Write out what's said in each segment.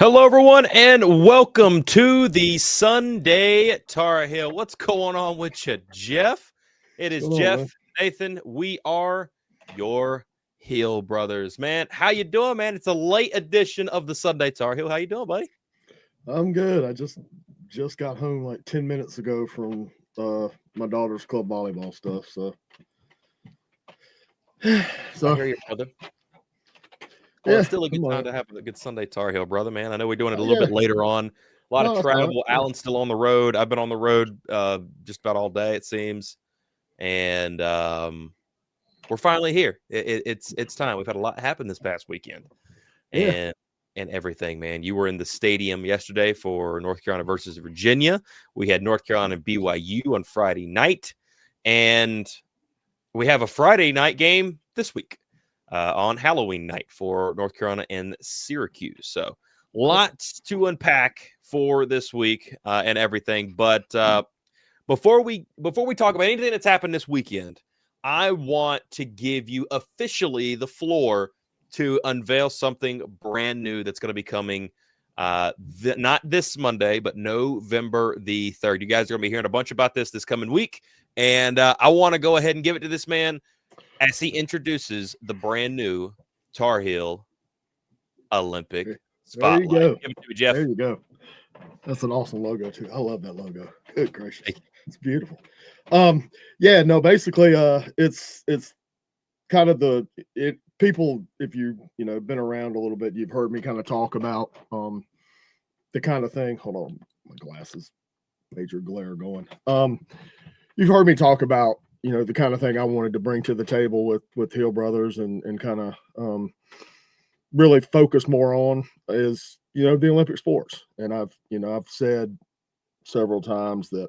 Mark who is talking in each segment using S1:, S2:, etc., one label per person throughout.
S1: Hello, everyone, and welcome to the Sunday Tar Heel. What's going on with you, Jeff? It is Jeff, Nathan. We are your Heel brothers, man. How you doing, man? It's a late edition of the Sunday Tar Heel. How you doing, buddy?
S2: I'm good. I just got home like 10 minutes ago from my daughter's club volleyball stuff. So
S1: I hear you, brother. Well,
S2: yeah,
S1: it's still a good time to have a good Sunday Tar Heel, brother, man. I know we're doing it a little bit later on. A lot of travel. Alan's still on the road. I've been on the road just about all day, it seems. And we're finally here. It's time. We've had a lot happen this past weekend. And everything, man. You were in the stadium yesterday for North Carolina versus Virginia. We had North Carolina and BYU on Friday night. And we have a Friday night game this week on Halloween night for North Carolina and Syracuse. So lots to unpack for this week and everything. But before we talk about anything that's happened this weekend, I want to give you officially the floor to unveil something brand new that's going to be coming not this Monday, but November the 3rd. You guys are going to be hearing a bunch about this coming week. And I want to go ahead and give it to this man as he introduces the brand new Tar Heel Olympic Spotlight.
S2: There you go.
S1: Give it to me, Jeff.
S2: There you go. That's an awesome logo too. I love that logo. Good gracious. It's beautiful. Basically it's kind of people, if you've been around a little bit, you've heard me kind of talk about the kind of thing. Hold on, my glasses, major glare going. You've heard me talk about the kind of thing I wanted to bring to the table with Heel Brothers and kind of really focus more on is the Olympic sports. And I've said several times that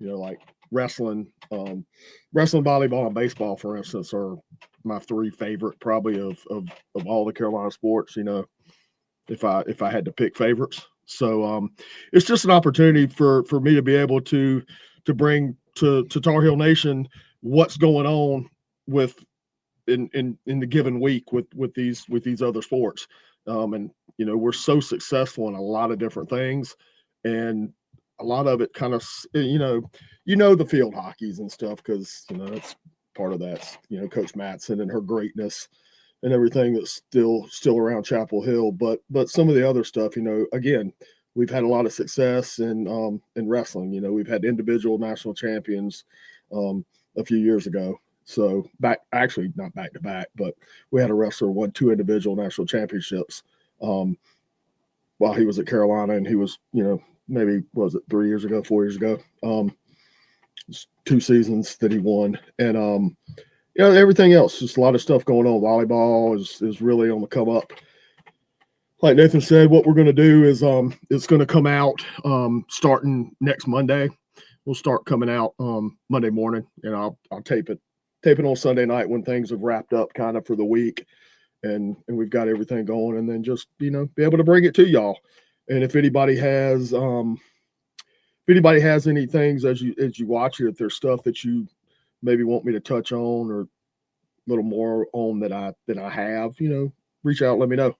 S2: like wrestling, volleyball, and baseball, for instance, are my three favorite probably of all the Carolina sports, if I had to pick favorites. So it's just an opportunity for me to be able to bring to Tar Heel Nation what's going on in the given week with these other sports. And we're so successful in a lot of different things, and a lot of it kind of the field hockeys and stuff, because that's part of that. Coach Matson and her greatness and everything that's still around Chapel Hill, but some of the other stuff, again, we've had a lot of success in wrestling. We've had individual national champions a few years ago. So not back to back, but we had a wrestler won 2 individual national championships while he was at Carolina, and he was, maybe, what was it, 4 years ago, 2 seasons that he won. And everything else, just a lot of stuff going on. Volleyball is really on the come up. Like Nathan said, what we're going to do is it's going to come out starting next Monday. We'll start coming out Monday morning, and I'll tape it on Sunday night when things have wrapped up kind of for the week, and we've got everything going, and then just be able to bring it to y'all. And if anybody has any things as you watch it, if there's stuff that you maybe want me to touch on or a little more on that I have, reach out, let me know.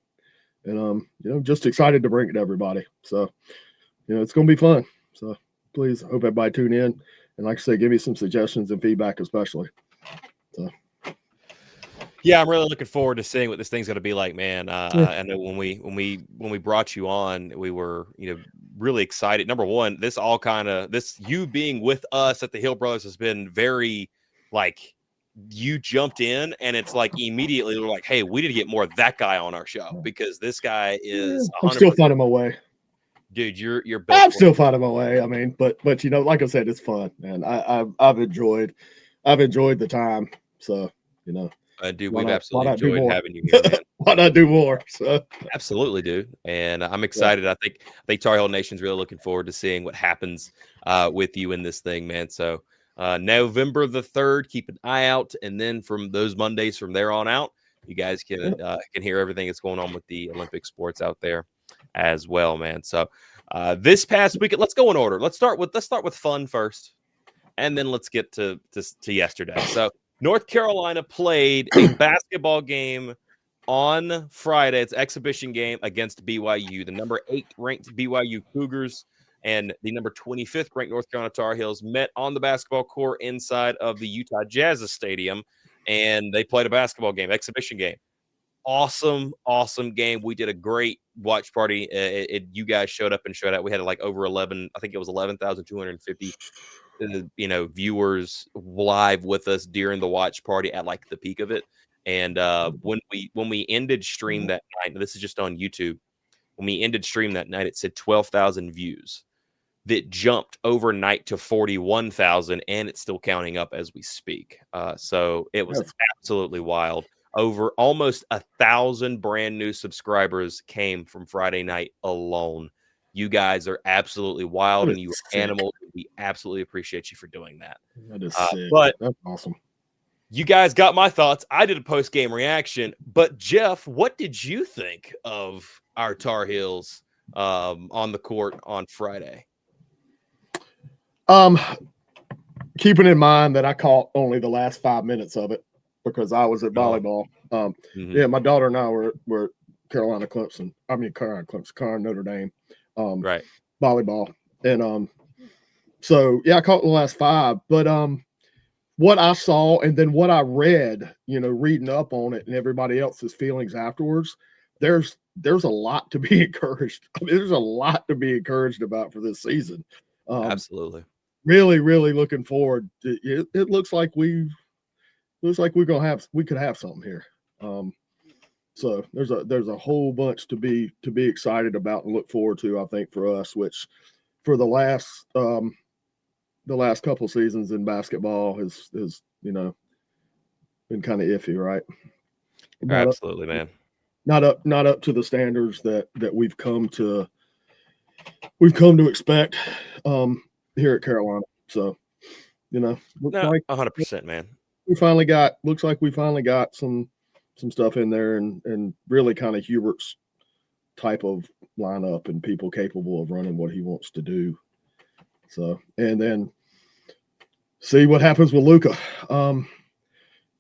S2: And just excited to bring it to everybody. So, it's gonna be fun. So please, I hope everybody tune in. And like I say, give me some suggestions and feedback, especially. So
S1: yeah, I'm really looking forward to seeing what this thing's going to be like, man. I know when we brought you on, we were really excited. Number one, you being with us at the Heel Brothers has been very you jumped in, and it's like immediately we're like, hey, we need to get more of that guy on our show, because this guy is.
S2: I'm still finding my way,
S1: dude. You're.
S2: I'm still finding my way. I mean, but like I said, it's fun, man. I've enjoyed the time. So
S1: dude, we've absolutely enjoyed having you here, man.
S2: Why not do more? So
S1: absolutely, dude. And I'm excited. Yeah. I think Tar Heel Nation's really looking forward to seeing what happens with you in this thing, man. So November the 3rd, keep an eye out, and then from those Mondays from there on out, you guys can hear everything that's going on with the Olympic sports out there as well, man. So this past weekend, let's go in order. Let's start with fun first, and then let's get to yesterday. So North Carolina played a basketball game on Friday. It's exhibition game against BYU. The number 8 ranked BYU Cougars and the number 25th ranked North Carolina Tar Heels met on the basketball court inside of the Utah Jazz Stadium, and they played a basketball game, exhibition game. Awesome game. We did a great watch party. You guys showed up and showed out. We had like over 11, I think it was 11,250 viewers live with us during the watch party at like the peak of it. And when we ended stream that night, and this is just on YouTube, when we ended stream that night, it said 12,000 views. That jumped overnight to 41,000, and it's still counting up as we speak. So it was absolutely wild. Over almost 1,000 brand new subscribers came from Friday night alone. You guys are absolutely wild, and you are animals. We absolutely appreciate you for doing that.
S2: That is sick.
S1: But
S2: that's awesome.
S1: You guys got my thoughts. I did a post-game reaction. But, Jeff, what did you think of our Tar Heels on the court on Friday?
S2: Keeping in mind that I caught only the last 5 minutes of it because I was at volleyball. Yeah, my daughter and I were Carolina Notre Dame,
S1: right,
S2: volleyball, and so yeah, I caught the last 5. But what I saw and then what I read, reading up on it and everybody else's feelings afterwards, there's a lot to be encouraged. I mean, there's a lot to be encouraged about for this season.
S1: Absolutely.
S2: Really, really looking forward. It looks like we could have something here. So there's a whole bunch to be excited about and look forward to. I think for us, which for the last couple seasons in basketball has been kind of iffy, right?
S1: Absolutely, man.
S2: Not up to the standards that we've come to expect here at Carolina. So,
S1: no,
S2: like
S1: 100%, man.
S2: Looks like we finally got some stuff in there and really kind of Hubert's type of lineup and people capable of running what he wants to do. So, and then see what happens with Luka.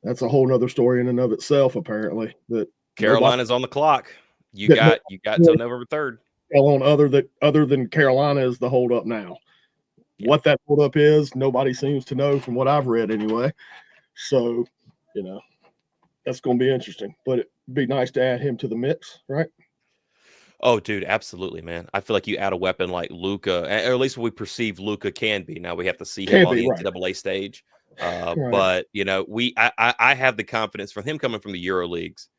S2: That's a whole nother story in and of itself, apparently. That
S1: Carolina's on the clock. You got till November 3rd.
S2: On other than Carolina is the holdup now. Yeah. What that holdup is, nobody seems to know from what I've read anyway. So, that's going to be interesting. But it'd be nice to add him to the mix, right?
S1: Oh, dude, absolutely, man. I feel like you add a weapon like Luka, or at least what we perceive Luka can be. Now we have to see him on the NCAA stage. Right. But, I have the confidence from him coming from the Euro leagues.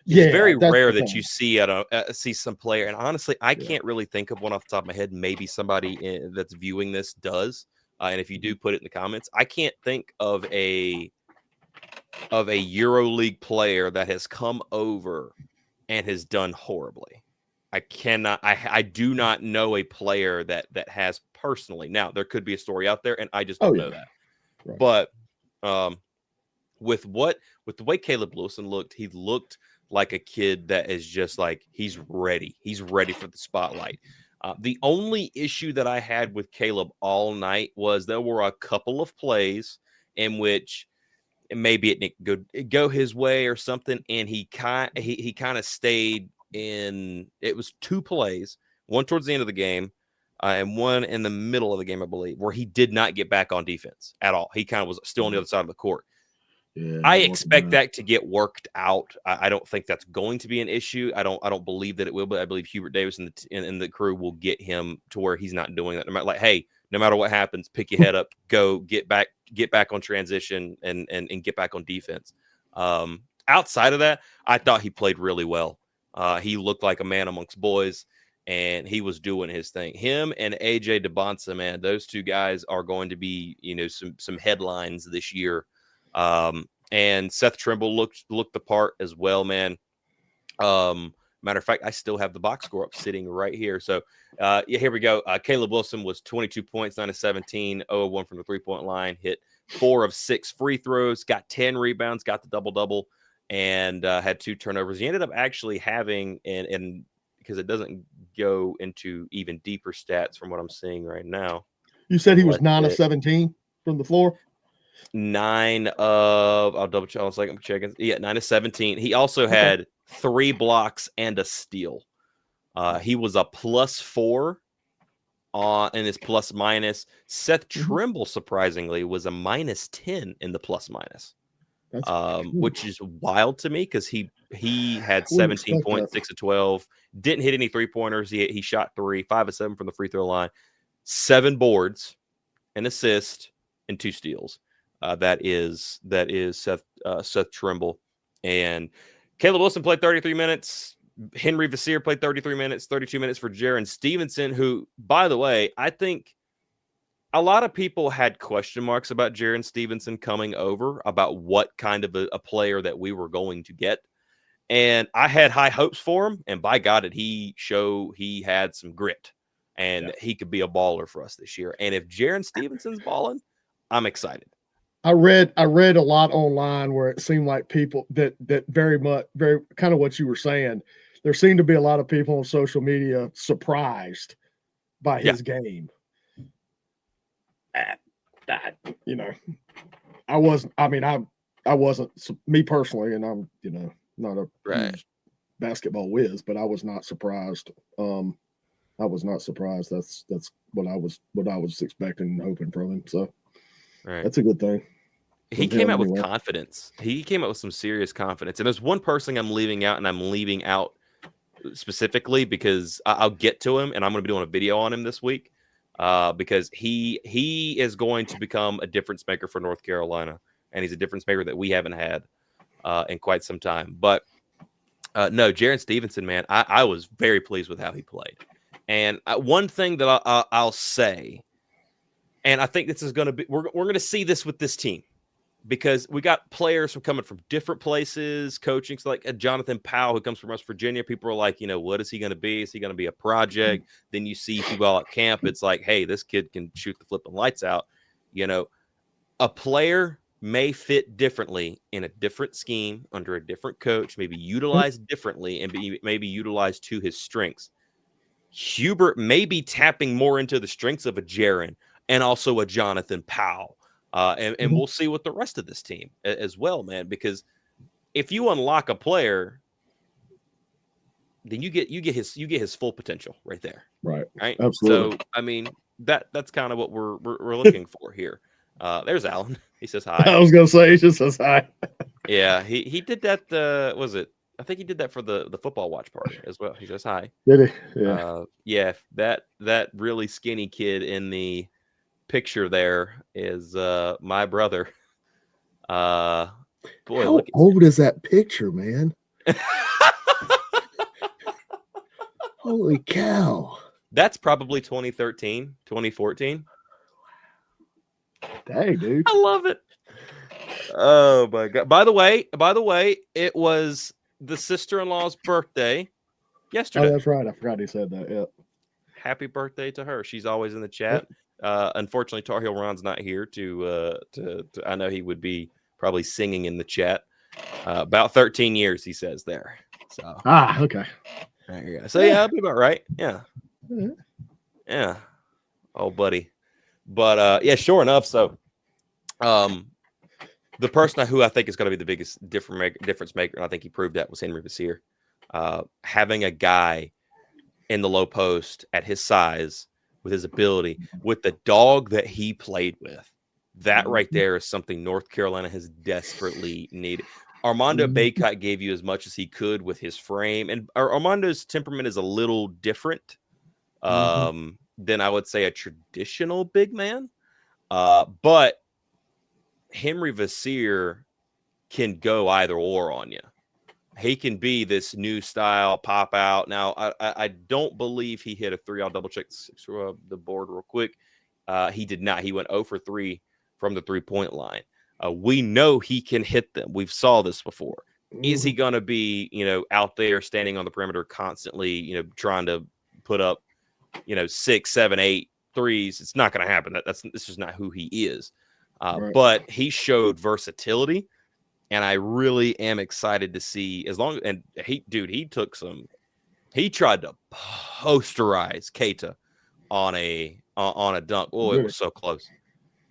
S1: It's very rare that you see some player. And honestly, I can't really think of one off the top of my head. Maybe somebody that's viewing this does. And if you do, put it in the comments. I can't think of a EuroLeague player that has come over and has done horribly. I do not know a player that has personally. Now, there could be a story out there, and I just don't know that. Right. But with the way Caleb Lewison looked, he looked like a kid that is just like he's ready. He's ready for the spotlight. The only issue that I had with Caleb all night was there were a couple of plays in which maybe it didn't go his way or something, and he kind of stayed in. It was 2 plays, one towards the end of the game, and one in the middle of the game, I believe, where he did not get back on defense at all. He kind of was still on the other side of the court. Yeah, I expect that to get worked out. I don't think that's going to be an issue. I don't believe that it will, but I believe Hubert Davis and the crew will get him to where he's not doing that. No matter, hey, no matter what happens, pick your head up, go get back on transition and get back on defense. Outside of that, I thought he played really well. He looked like a man amongst boys, and he was doing his thing. Him and AJ DeBonsa, man, those 2 guys are going to be some headlines this year. And Seth Trimble looked the part as well, man. Matter of fact, I still have the box score up sitting right here. So, here we go. Caleb Wilson was 22 points, 9 of 17, 0 of 1 from the 3-point line, hit 4 of 6 free throws, got 10 rebounds, got the double-double, and had 2 turnovers. He ended up actually having, and because it doesn't go into even deeper stats from what I'm seeing right now.
S2: You said he was 9 of 17 from the floor?
S1: 9 of, I'll double check. I'm checking. Yeah, 9 of 17. He also had 3 blocks, and a steal. He was a +4 in his plus minus. Seth Trimble, surprisingly, was a -10 in the plus minus, which is wild to me because he had 17 points, 6 of 12, didn't hit any 3-pointers. He shot 3, 5 of 7 from the free throw line, 7 boards, an assist, and 2 steals. That is Seth Trimble. And Caleb Wilson played 33 minutes. Henry Vassir played 33 minutes, 32 minutes for Jaren Stevenson, who, by the way, I think a lot of people had question marks about Jaren Stevenson coming over, about what kind of a player that we were going to get. And I had high hopes for him. And by God, did he show he had some grit and he could be a baller for us this year. And if Jaren Stevenson's balling, I'm excited.
S2: I read a lot online where it seemed like people that very kind of what you were saying. There seemed to be a lot of people on social media surprised by his game. You know, I wasn't. I mean, I wasn't, me personally, and I'm, you know, not a huge basketball whiz, but I was not surprised. I was not surprised. That's what I was expecting and hoping from him. So that's a good thing.
S1: He came out with confidence. He came out with some serious confidence. And there's one person I'm leaving out, and I'm leaving out specifically because I'll get to him, and I'm going to be doing a video on him this week because he is going to become a difference maker for North Carolina, and he's a difference maker that we haven't had in quite some time. But no, Jaren Stevenson, man, I was very pleased with how he played. And one thing that I'll say, and I think this is going to be, we're going to see this with this team, because we got players coming from different places, coaching. So like Jonathan Powell, who comes from West Virginia, people are like, you know, what is he going to be? Is he going to be a project? Then you see people at camp. It's like, hey, this kid can shoot the flipping lights out. You know, a player may fit differently in a different scheme under a different coach, maybe utilized differently and maybe utilized to his strengths. Hubert may be tapping more into the strengths of a Jaren and also a Jonathan Powell. And we'll see with the rest of this team as well, man, because if you unlock a player, then you get his full potential right there.
S2: Right.
S1: Absolutely. So, I mean, that's kind of what we're looking for here. There's Alan. He says hi.
S2: I was going to say, he just says hi.
S1: Yeah. He did that. Was it? I think he did that for the football watch party as well. He says hi.
S2: Did he? Yeah.
S1: Yeah. That really skinny kid in the picture there is my brother. Boy,
S2: how old is that picture, man? Holy cow.
S1: That's probably 2013, 2014.
S2: Dang, dude.
S1: I love it. Oh my God. By the way, it was the sister-in-law's birthday yesterday.
S2: Oh, that's right. I forgot he said that. Yeah.
S1: Happy birthday to her. She's always in the chat. Unfortunately, Tar Heel Ron's not here to I know he would be probably singing in the chat. About 13 years, he says there. So
S2: okay.
S1: There you go. So yeah, that'd be about right. Yeah. Yeah. Oh, buddy. But yeah, sure enough. So the person who I think is going to be the biggest difference maker, and I think he proved that, was Henry Vassir. Having a guy in the low post at his size, with his ability, with the dog that he played with, that right there is something North Carolina has desperately needed. Armando Bacot gave you as much as he could with his frame, and Armando's temperament is a little different than I would say a traditional big man. But Henry Vassir can go either or on you. He can be this new style pop out. Now, I don't believe he hit a 3. I'll double check the board real quick. He did not. He went 0 for 3 from the 3-point line. We know he can hit them. We've saw this before. Is he going to be, out there standing on the perimeter constantly, trying to put up, 6, 7, 8 threes? It's not going to happen. That's just not who he is. Right. But he showed versatility. And I really am excited to see, he tried to posterize Keita on a dunk. Oh, it was so close,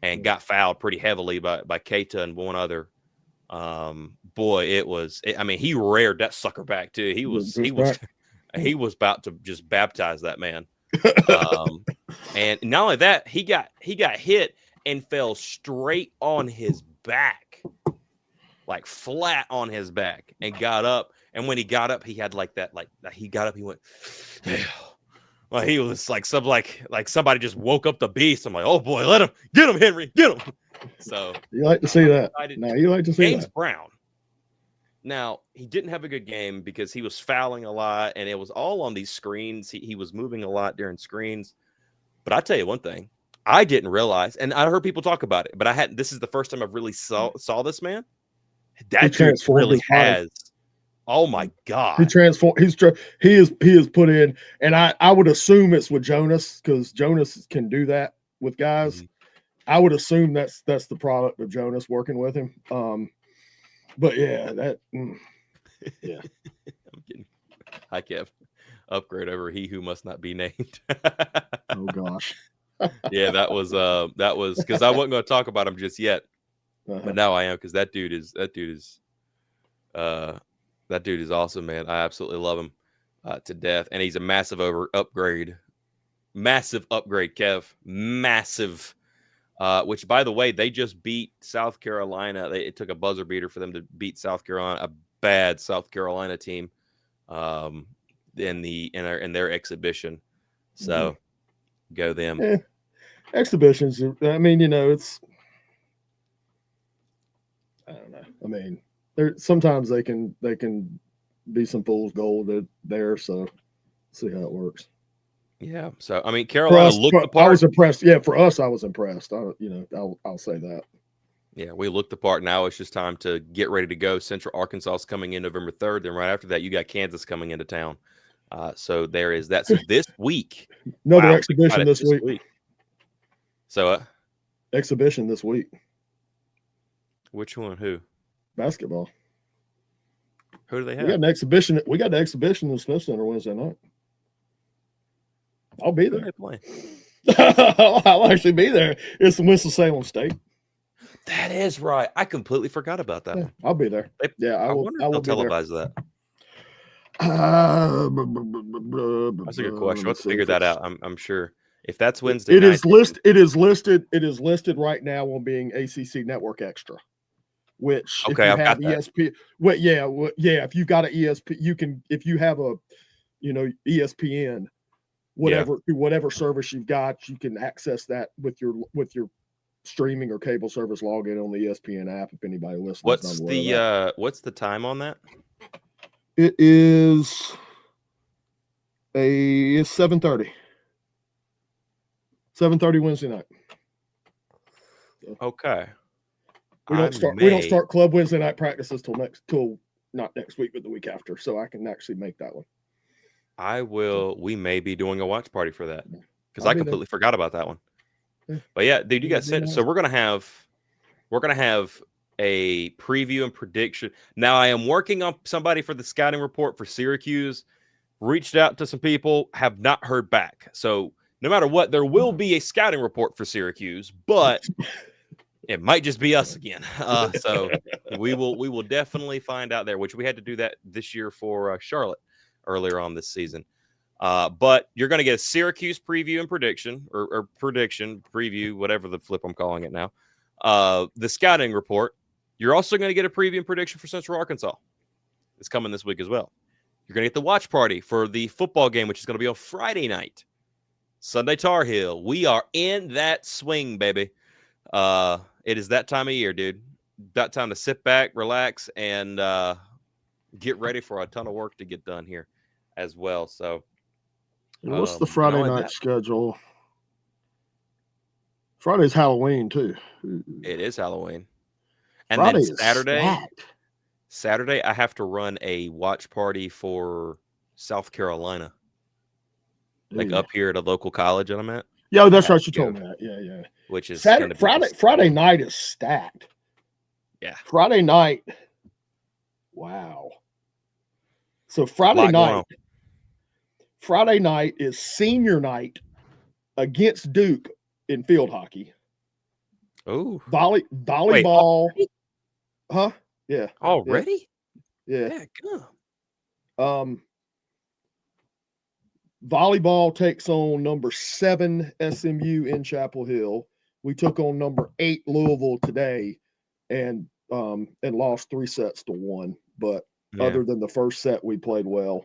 S1: and got fouled pretty heavily by Keita and one other Boy, I mean, he reared that sucker back too. He was about to just baptize that man. And not only that, he got hit and fell straight on his back, like flat on his back, and got up. And when he got up, he had he got up, he went, well, he was like somebody just woke up the beast. I'm like, oh boy, get him, Henry, get him. So
S2: you like to see that. No, you like to see
S1: James
S2: that.
S1: Brown. Now, he didn't have a good game because he was fouling a lot, and it was all on these screens. He was moving a lot during screens. But I tell you one thing, I didn't realize, and I heard people talk about it, but this is the first time I've really saw this man. That dude really has. Oh my God.
S2: He transformed. He is put in, and I would assume it's with Jonas, because Jonas can do that with guys. Mm-hmm. I would assume that's the product of Jonas working with him. But yeah, yeah.
S1: I'm kidding. Hi, Kev. Upgrade over he who must not be named.
S2: Oh gosh.
S1: Yeah, that was because I wasn't going to talk about him just yet, but now I am, because that dude is awesome, man. I absolutely love him to death, and he's a massive upgrade, Kev, massive. Which, by the way, they just beat South Carolina. It took a buzzer beater for them to beat South Carolina, a bad South Carolina team, in their exhibition. So, go them.
S2: Yeah. Exhibitions. I mean, it's. I don't know. I mean, sometimes they can be some fool's gold there. So, see how it works.
S1: Yeah. So, I mean, Carolina looked the part.
S2: I was impressed. Yeah, for us, I was impressed. I'll say that.
S1: Yeah, we looked the part. Now it's just time to get ready to go. Central Arkansas is coming in November 3rd. Then right after that, you got Kansas coming into town. So there is that. So this week,
S2: another exhibition this week.
S1: So,
S2: exhibition this week.
S1: Which one? Who?
S2: Basketball.
S1: Who do they have?
S2: We got an exhibition. We got an exhibition in the Smith Center Wednesday night. I'll be there. I'll actually be there. It's Winston-Salem State.
S1: That is right. I completely forgot about that one.
S2: I'll be there. I will
S1: televise that. That's a good question. Let's figure that out. I'm sure. If that's Wednesday night,
S2: it is listed right now on being ACC Network Extra. Which if you have ESPN, if you've got an ESPN, you can, if you have a ESPN, whatever service you've got, you can access that with your streaming or cable service login on the ESPN app. If anybody listens,
S1: what's the time on that?
S2: It is it's 7:30. 7:30 Wednesday night. So,
S1: okay.
S2: We don't start club Wednesday night practices till not next week, but the week after. So I can actually make that one.
S1: We may be doing a watch party for that, because I completely forgot about that one. Yeah. But yeah, dude, you guys said so. We're gonna have a preview and prediction. Now, I am working on somebody for the scouting report for Syracuse. Reached out to some people, have not heard back. So no matter what, there will be a scouting report for Syracuse, but it might just be us again. So we will definitely find out there, which we had to do that this year for Charlotte earlier on this season. But you're going to get a Syracuse preview and prediction, or preview, whatever the flip I'm calling it now. The scouting report. You're also going to get a preview and prediction for Central Arkansas. It's coming this week as well. You're going to get the watch party for the football game, which is going to be on Friday night. Sunday Tar Heel. We are in that swing, baby. It is that time of year, dude. That time to sit back, relax, and get ready for a ton of work to get done here as well. So,
S2: what's the Friday night schedule? Friday's Halloween too.
S1: It is Halloween, and Friday then Saturday I have to run a watch party for South Carolina, like up here at a local college that I'm at.
S2: Yeah, that's right. You told me that. Yeah.
S1: Which is
S2: Friday night is stacked.
S1: Yeah.
S2: Friday night. Wow. So Friday night is senior night against Duke in field hockey.
S1: Oh.
S2: Volleyball. Huh? Yeah.
S1: Already?
S2: Yeah.
S1: Heck,
S2: Volleyball takes on number 7 SMU in Chapel Hill. We took on number 8 Louisville today, and lost 3-1. But other than the first set, we played well.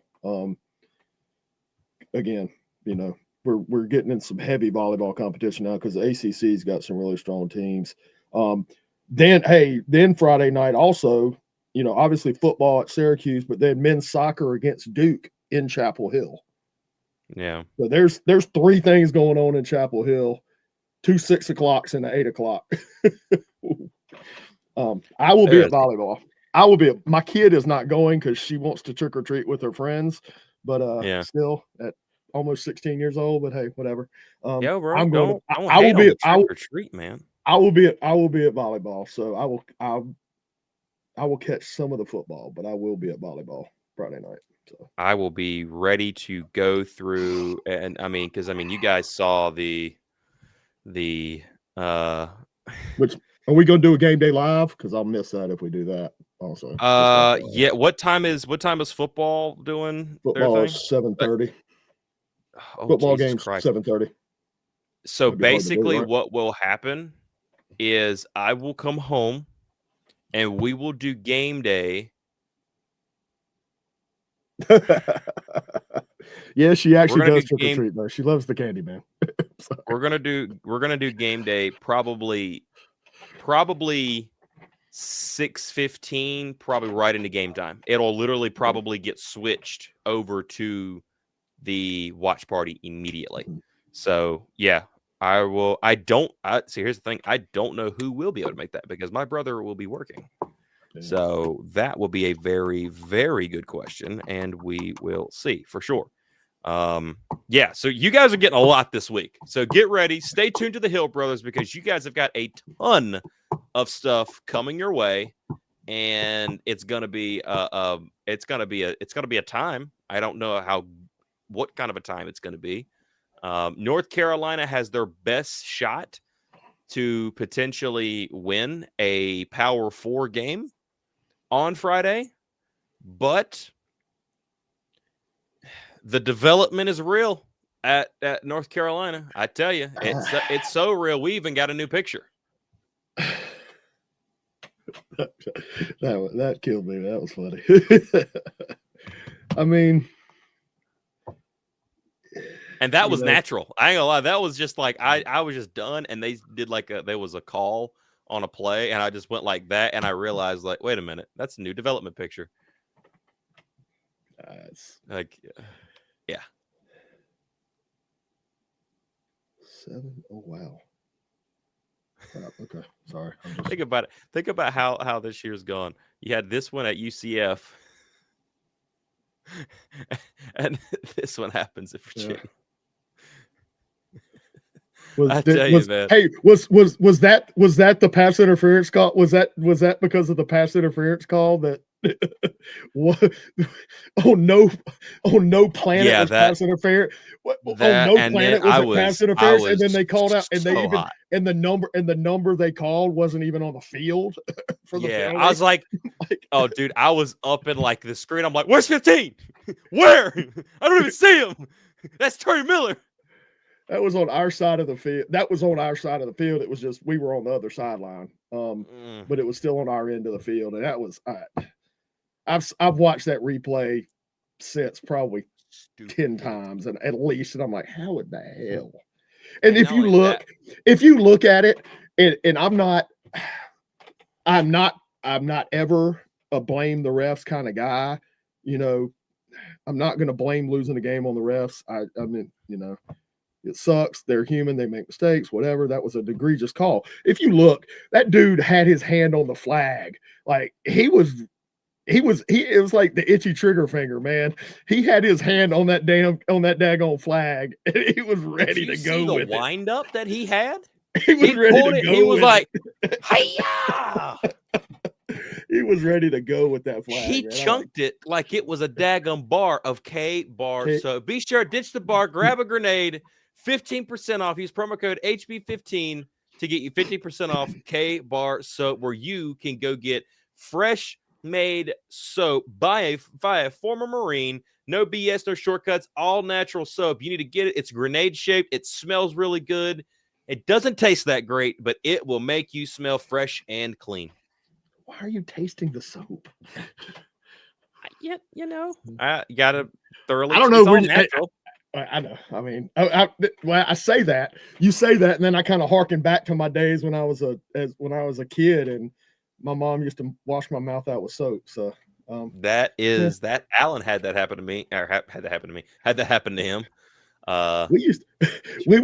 S2: Again, you know, we're getting in some heavy volleyball competition now because the ACC's got some really strong teams. Then Friday night also, you know, obviously football at Syracuse, but then men's soccer against Duke in Chapel Hill.
S1: Yeah.
S2: So there's 3 things going on in Chapel Hill, 2 6 o'clocks and an 8 o'clock. I will be at volleyball. My kid is not going because she wants to trick or treat with her friends, but still at almost 16 years old. But hey, whatever.
S1: Yeah, bro.
S2: I'm going.
S1: I will be. I will treat, man.
S2: I will be at volleyball. So I will catch some of the football, but I will be at volleyball Friday night. So
S1: I will be ready to go through, and I mean, because you guys saw the
S2: which are we going to do a game day live? Because I'll miss that if we do that. Also,
S1: yeah. What time is football doing?
S2: Football is 7:30. Football game's 7:30.
S1: So basically, what will happen is I will come home, and we will do game day.
S2: Yeah, she actually does trick or treat though. She loves the candy, man.
S1: We're gonna do game day probably 6:15, probably right into game time. It'll literally probably get switched over to the watch party immediately. So yeah, I will. See, here's the thing. I don't know who will be able to make that because my brother will be working. So that will be a very, very good question, and we will see for sure. Yeah, so you guys are getting a lot this week. So get ready. Stay tuned to the Hill Brothers because you guys have got a ton of stuff coming your way, and it's gonna be a time. I don't know what kind of a time it's gonna be. North Carolina has their best shot to potentially win a Power 4 game on Friday, but the development is real at North Carolina. I tell you, it's so real. We even got a new picture.
S2: That killed me. That was funny. I mean,
S1: and that was natural. I ain't gonna lie. That was just like I was just done, and they did there was a call on a play, and I just went like that, and I realized like, wait a minute, that's a new development picture.
S2: It's
S1: like, yeah.
S2: 7. Oh wow. Okay, sorry.
S1: Think about it. Think about how this year's gone. You had this one at UCF, and this one happens at Virginia.
S2: Yeah.
S1: I tell you, man.
S2: Hey, was that the pass interference call? Was that because of the pass interference call that? What? No planet was pass interference. No planet was pass interference, and then they called out, and they even and the number they called wasn't even on the field. For the penalty.
S1: I was like, oh, dude, I was up in like the screen. I'm like, where's 15? Where? I don't even see him. That's Terry Miller.
S2: That was on our side of the field. It was just we were on the other sideline, but it was still on our end of the field, and that was. I've watched that replay since probably 10 times, and at least, and I'm like, how in the hell? And if you look at it, and I'm not ever a blame the refs kind of guy. You know, I'm not going to blame losing a game on the refs. I mean, you know. It sucks. They're human. They make mistakes, whatever. That was an egregious call. If you look, that dude had his hand on the flag. Like it was like the itchy trigger finger, man. He had his hand on that daggone flag, and he was ready to go with
S1: the wind up that he had.
S2: He was ready to go.
S1: He was like, "Hiya!"
S2: He was ready to go with that flag.
S1: He chunked it like it was a daggum bar of K-bar. So be sure, ditch the bar, grab a grenade. 15% off. Use promo code HB15 to get you 50% off K-Bar Soap, where you can go get fresh made soap by a former Marine. No BS, no shortcuts, all natural soap. You need to get it. It's grenade shaped. It smells really good. It doesn't taste that great, but it will make you smell fresh and clean.
S2: Why are you tasting the soap?
S1: Yeah, I gotta thoroughly.
S2: I don't know.
S1: It's all natural.
S2: I know. I mean, I say that, you say that, and then I kind of harken back to my days when I was a kid, and my mom used to wash my mouth out with soap. So
S1: that Alan had that happen to me, or had that happen to him.
S2: We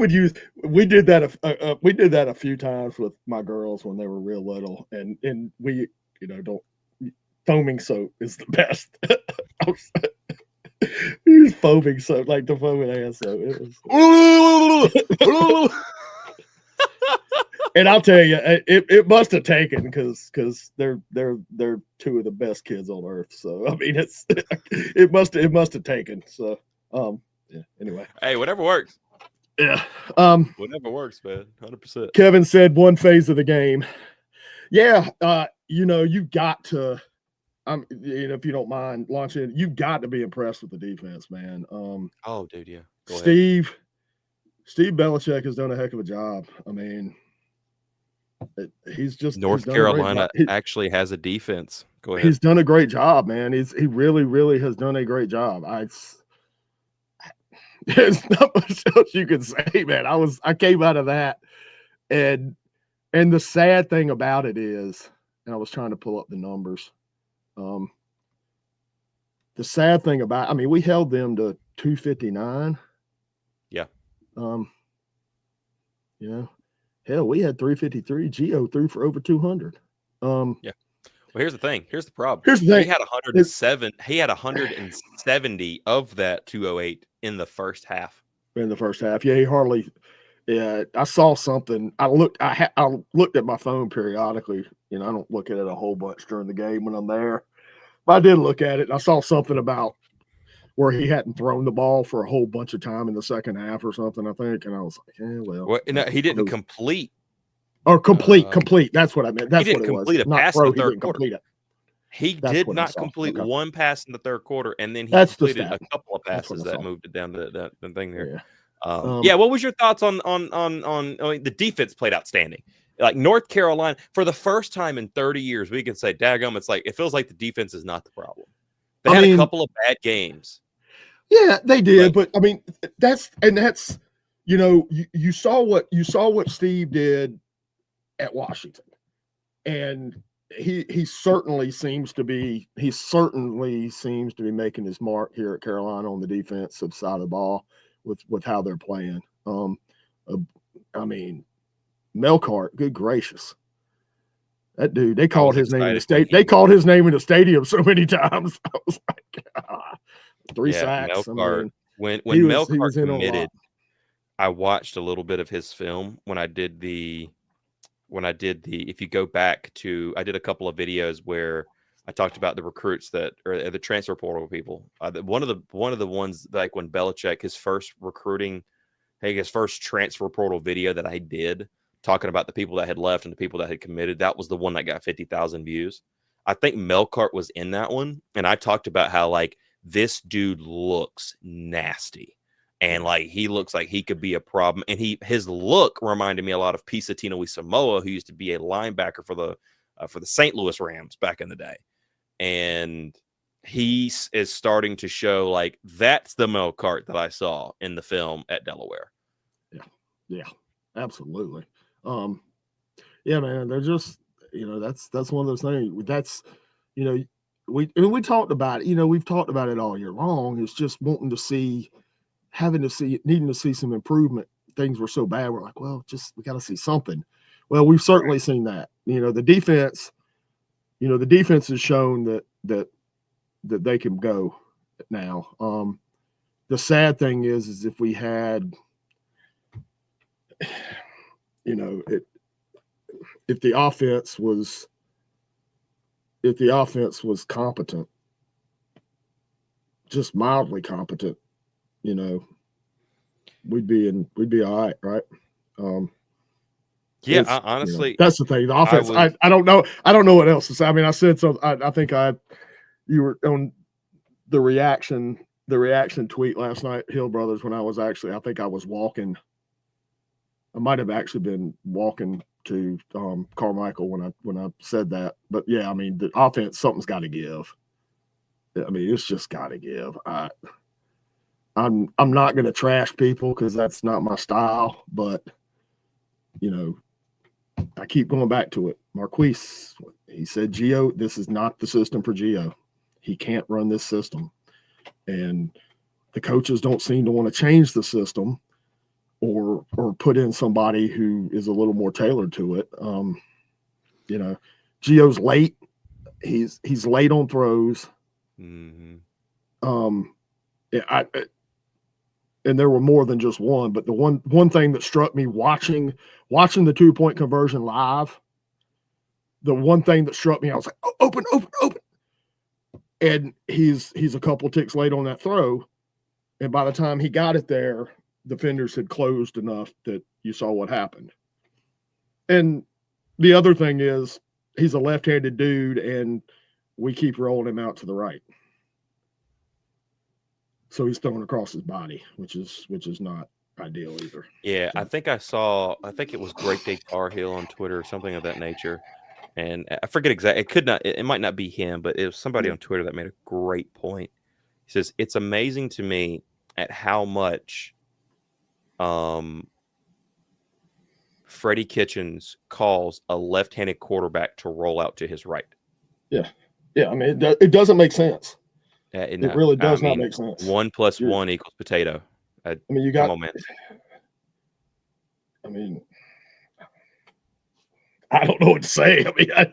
S2: did that a few times with my girls when they were real little, and we, don't, foaming soap is the best. Use foaming soap, like the foaming hand soap. And I'll tell you, it must have taken because they're two of the best kids on earth. So I mean, it must have taken. So yeah. Anyway,
S1: hey, whatever works.
S2: Yeah.
S1: Whatever works, man. 100%.
S2: Kevin said one phase of the game. Yeah. You got to. If you don't mind launching, you've got to be impressed with the defense, man.
S1: Oh, dude, yeah.
S2: Go ahead. Steve Belichick has done a heck of a job. I mean, he's just
S1: North Carolina actually has a defense. Go ahead.
S2: He's done a great job, man. He really, really has done a great job. There's not much else you can say, man. I came out of that, and the sad thing about it is, and I was trying to pull up the numbers. The sad thing about, I mean, we held them to 259.
S1: Yeah.
S2: Hell, we had 353. Geo threw for over 200.
S1: Yeah. Well, here's the thing. Here's the problem.
S2: Here's the thing.
S1: He had 107. He had 170 of that 208 in the first half.
S2: In the first half, yeah, he hardly. Yeah, I saw something. I looked at my phone periodically. I don't look at it a whole bunch during the game when I'm there, but I did look at it. And I saw something about where he hadn't thrown the ball for a whole bunch of time in the second half or something, I think. And I was like, well,
S1: no, he didn't complete.
S2: Or complete. That's what I meant. That's
S1: what
S2: it was.
S1: Complete a pass in the third quarter.
S2: Complete it.
S1: He did not complete one pass in the third quarter, and then he completed a couple of passes that moved it down to that thing there. Yeah. What was your thoughts on the defense? Played outstanding. Like North Carolina, for the first time in 30 years, we can say, daggum, it feels like the defense is not the problem. They had a couple of bad games.
S2: Yeah, they did, but I mean, that's you saw what Steve did at Washington, and he certainly seems to be making his mark here at Carolina on the defensive side of the ball with how they're playing. I mean, Melcart, good gracious. That dude, they called his name in the state. They called his name in the stadium so many times. I was like, 3 sacks.
S1: Melcart, when Melcart committed, I watched a little bit of his film when I did the if you go back to, I did a couple of videos where I talked about the recruits or the transfer portal people. One of the ones, like when Belichick, his first transfer portal video that I did, talking about the people that had left and the people that had committed, that was the one that got 50,000 views. I think Melcart was in that one, and I talked about how this dude looks nasty, and he looks like he could be a problem. And his look reminded me a lot of Pisatino Samoa, who used to be a linebacker for the St. Louis Rams back in the day. And he is starting to show that's the Melcart that I saw in the film at Delaware.
S2: Yeah, absolutely. Yeah, man, they're just, that's one of those things. That's, we talked about it. We've talked about it all year long. It's just needing to see some improvement. Things were so bad. We're like, well, we got to see something. Well, we've certainly seen that. The defense. The defense has shown that they can go now. The sad thing is if we had, if the offense was competent, just mildly competent, we'd be all right, right?
S1: Yeah, honestly,
S2: that's the thing. The offense.
S1: was,
S2: I don't know. I don't know what else to say. I mean, I said so. I think you were on the reaction tweet last night, Hill Brothers. When I was actually, I think I was walking. I might have actually been walking to Carmichael when I said that. But yeah, I mean, the offense, something's got to give. I mean, it's just got to give. I'm not going to trash people because that's not my style. But I keep going back to it. Marquise, he said, Gio, this is not the system for Gio. He can't run this system, and the coaches don't seem to want to change the system or put in somebody who is a little more tailored to it. Gio's late. He's late on throws.
S1: mm-hmm.
S2: And there were more than just one, but the one thing that struck me watching the 2-point conversion live, the one thing that struck me, I was like, oh, open. And he's a couple ticks late on that throw. And by the time he got it there, the fenders had closed enough that you saw what happened. And the other thing is he's a left-handed dude, and we keep rolling him out to the right. So he's throwing across his body, which is not ideal either.
S1: Yeah, I think it was Great Day Tar Heel on Twitter or something of that nature. And I forget exactly. It might not be him, but it was somebody on Twitter that made a great point. He says, it's amazing to me at how much Freddie Kitchens calls a left-handed quarterback to roll out to his right.
S2: Yeah. I mean, it doesn't make sense. It really does not make sense.
S1: 1 + 1 = potato.
S2: I mean, you got.
S1: Come on, man.
S2: I mean, I don't know what to say. I mean, I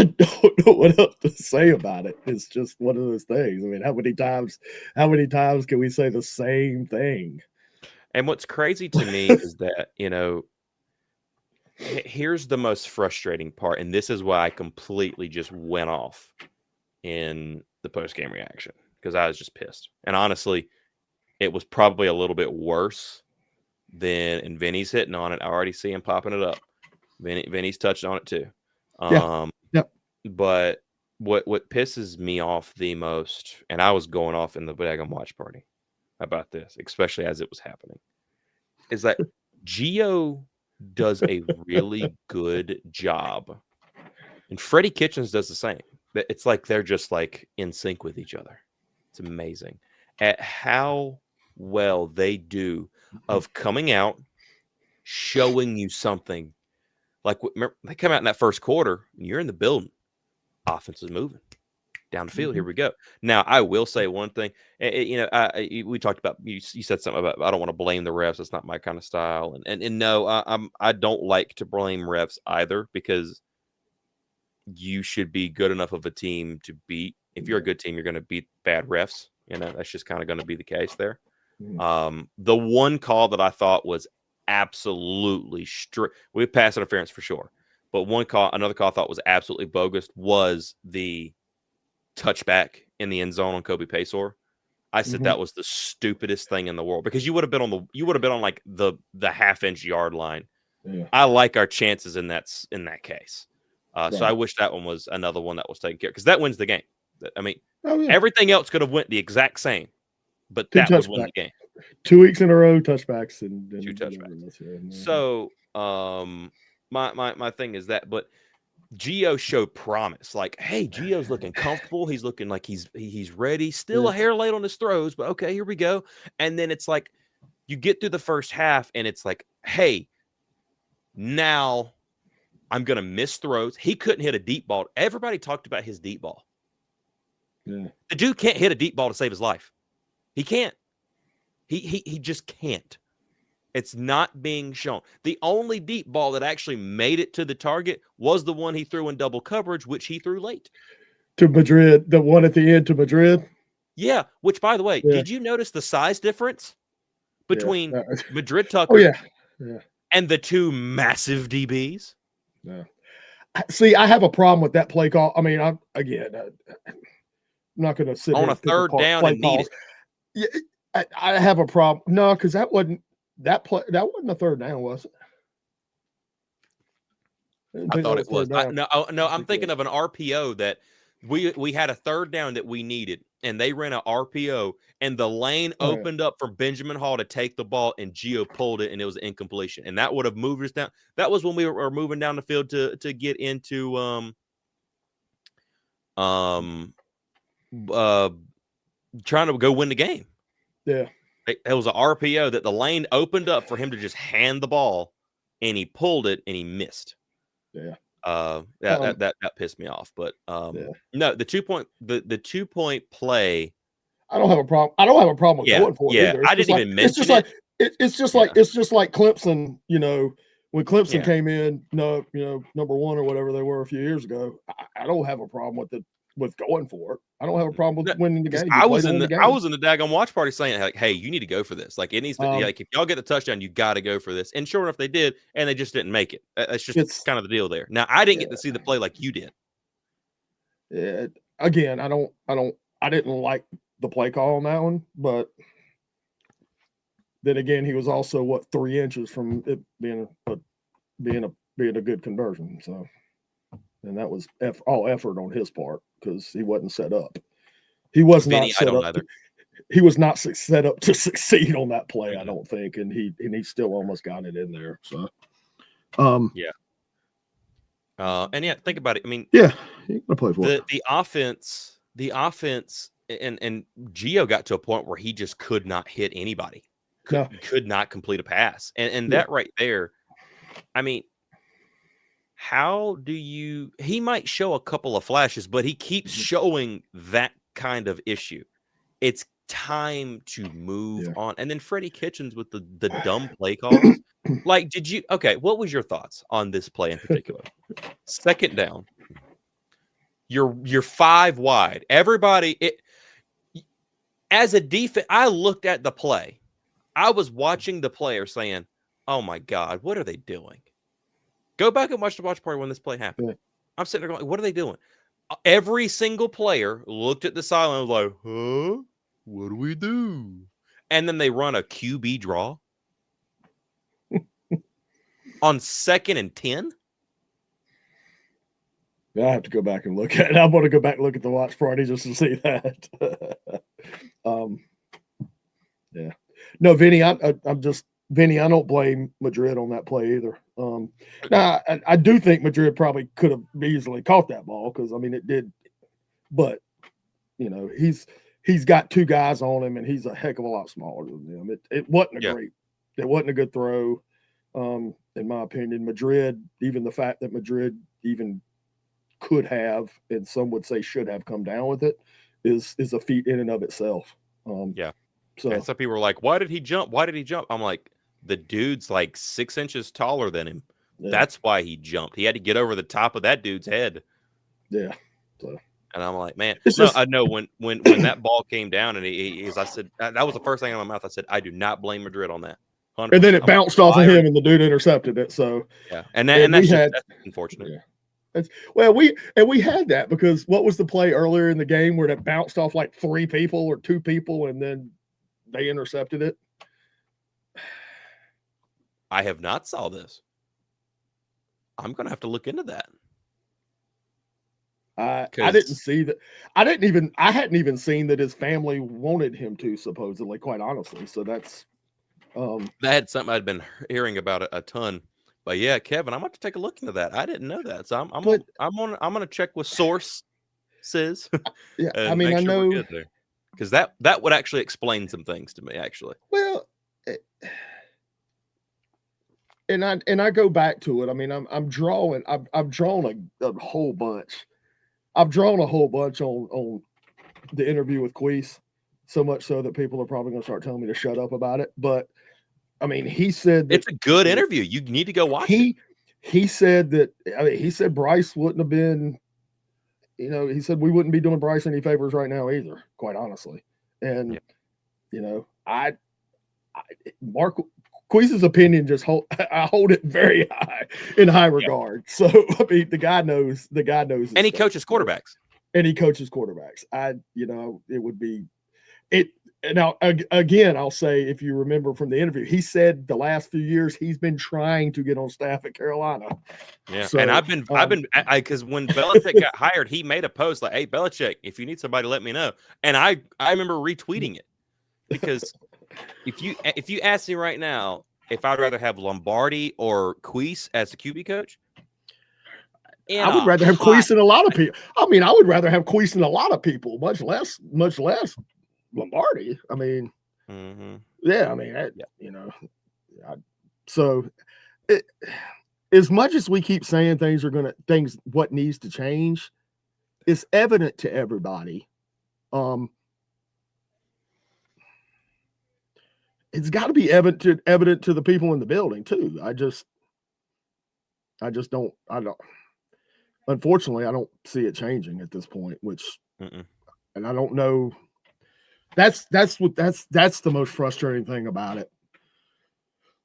S2: don't know what else to say about it. It's just one of those things. I mean, how many times can we say the same thing?
S1: And what's crazy to me is that, here's the most frustrating part, and this is why I completely just went off in the post-game reaction, because I was just pissed. And honestly, it was probably a little bit worse and Vinny's hitting on it. I already see him popping it up. Vinny's touched on it too.
S2: Yep.
S1: But what pisses me off the most, and I was going off in the Daggum watch party about this, especially as it was happening, is that Gio does a really good job, and Freddie Kitchens does the same. It's like they're just like in sync with each other. It's amazing at how well they do of coming out, showing you something. Like, remember, they come out in that first quarter, and you're in the building. Offense is moving down the field. Here we go. Now, I will say one thing. We talked about, you said something about, I don't want to blame the refs. That's not my kind of style. And no, I don't like to blame refs either, because you should be good enough of a team to beat. If you're a good team, you're going to beat bad refs. That's just kind of going to be the case there. The one call that I thought was absolutely we have pass interference for sure, but another call I thought was absolutely bogus was the touchback in the end zone on Kobe Paysor. I said that was the stupidest thing in the world, because you would have been on like the half-inch yard line. Yeah. I like our chances in that case. So I wish that one was another one that was taken care of, because that wins the game. I mean, everything else could have went the exact same, but that was winning the game.
S2: 2 weeks in a row, touchbacks and
S1: 2 touchbacks. So my thing is that, but Gio showed promise. Like, hey, Gio's looking comfortable. He's looking like he's ready. Still a hair late on his throws, but okay, here we go. And then it's like you get through the first half, and it's like, hey, now I'm gonna miss throws. He couldn't hit a deep ball. Everybody talked about his deep ball. Yeah. The dude can't hit a deep ball to save his life. He can't. He just can't. It's not being shown. The only deep ball that actually made it to the target was the one he threw in double coverage, which he threw late.
S2: To Madrid, the one at the end to Madrid?
S1: Yeah, which, by the way, did you notice the size difference between Madrid Tucker and the two massive DBs?
S2: Yeah. See, I have a problem with that play call. I mean, I'm not going to sit
S1: on a third down and need it.
S2: Yeah, I have a problem. No, because that wasn't a third down, was it?
S1: I thought it was. No, I'm thinking of an RPO that we had a third down that we needed, and they ran an RPO, and the lane opened up for Benjamin Hall to take the ball, and Gio pulled it, and it was an incompletion, and that would have moved us down. That was when we were moving down the field to get into trying to go win the game.
S2: Yeah,
S1: it was an RPO that the lane opened up for him to just hand the ball, and he pulled it and he missed.
S2: Yeah.
S1: That pissed me off. But no, the 2-point play.
S2: I don't have a problem. I don't have a problem with going for it either.
S1: I didn't even mention
S2: it. It's just like Clemson, when Clemson came in, number one or whatever they were a few years ago. I don't have a problem with going for it. I don't have a problem with winning the game.
S1: I was in the daggone watch party saying, like, hey, you need to go for this. Like, it needs to like, if y'all get the touchdown, you got to go for this. And sure enough, they did, and they just didn't make it. That's just kind of the deal there. Now, I didn't get to see the play like you did.
S2: Yeah, again, I didn't like the play call on that one, but then again, he was also 3 inches from it being a good conversion. So, and that was all effort on his part because he wasn't set up. He was not set up. He was not set up to succeed on that play, I don't think, and he still almost got it in there. So,
S1: and think about it. I mean,
S2: you're gonna play for
S1: the offense, and Gio got to a point where he just could not hit anybody. Could not complete a pass. And that right there, I mean, how do he might show a couple of flashes, but he keeps showing that kind of issue. It's time to move on. And then Freddie Kitchens with the dumb play calls. Like, what was your thoughts on this play in particular? Second down. You're 5 wide. Everybody, as a defense, I looked at the play. I was watching the player saying, oh my God, what are they doing? Go back and watch the watch party when this play happened. Yeah. I'm sitting there going, what are they doing? Every single player looked at the sideline and was like, huh? What do we do? And then they run a QB draw on 2nd and 10.
S2: I have to go back and look at it. I want to go back and look at the watch party just to see that. Yeah. No, Vinny, Vinny, I don't blame Madrid on that play either. Now, I do think Madrid probably could have easily caught that ball because, I mean, it did. But, he's got 2 guys on him, and he's a heck of a lot smaller than them. It wasn't it wasn't a good throw, in my opinion. Madrid, even the fact that Madrid even could have, and some would say should have come down with it, is a feat in and of itself. So
S1: some people were like, why did he jump? Why did he jump? I'm like, the dude's like 6 inches taller than him. Yeah. That's why he jumped. He had to get over the top of that dude's head.
S2: Yeah. So.
S1: And I'm like, man, I know when that ball came down and I said, that was the first thing out of my mouth. I said, I do not blame Madrid on that. 100%.
S2: And then it bounced off of him and the dude intercepted it. So
S1: yeah. That's unfortunate.
S2: Yeah. We had that because what was the play earlier in the game where it bounced off like 3 people or 2 people and then they intercepted it?
S1: I have not saw this. I'm going to have to look into that.
S2: I didn't see that. I hadn't even seen that his family wanted him to, supposedly, quite honestly. So that's
S1: that's something I'd been hearing about a ton. But yeah, Kevin, I'm going to take a look into that. I didn't know that. So I'm going to check with sources.
S2: Yeah, I mean, I know
S1: because that would actually explain some things to me, actually.
S2: Well, and I go back to it. I mean, I've drawn a whole bunch. I've drawn a whole bunch on the interview with Queese, so much so that people are probably going to start telling me to shut up about it. But I mean, he said that
S1: it's a good interview. You need to go watch it.
S2: He said that. I mean, he said Bryce wouldn't have been. He said we wouldn't be doing Bryce any favors right now either. Quite honestly, and Mark Queese's opinion I hold it very high regard. So I mean, the guy knows,
S1: and he coaches quarterbacks.
S2: And he coaches quarterbacks. It would be now again, I'll say, if you remember from the interview, he said the last few years he's been trying to get on staff at Carolina.
S1: Yeah,
S2: so,
S1: and I've been because when Belichick got hired, he made a post like, "Hey, Belichick, if you need somebody, let me know." And I remember retweeting it, because if you ask me right now if I'd rather have Lombardi or Queese as the QB coach,
S2: I would rather have Queese than a lot of people. I mean, I would rather have Queese than a lot of people, much less Lombardi. I mean, yeah, I mean, so as much as we keep saying what needs to change, it's evident to everybody. It's got to be evident to the people in the building too. I don't. Unfortunately, I don't see it changing at this point. And I don't know. That's the most frustrating thing about it,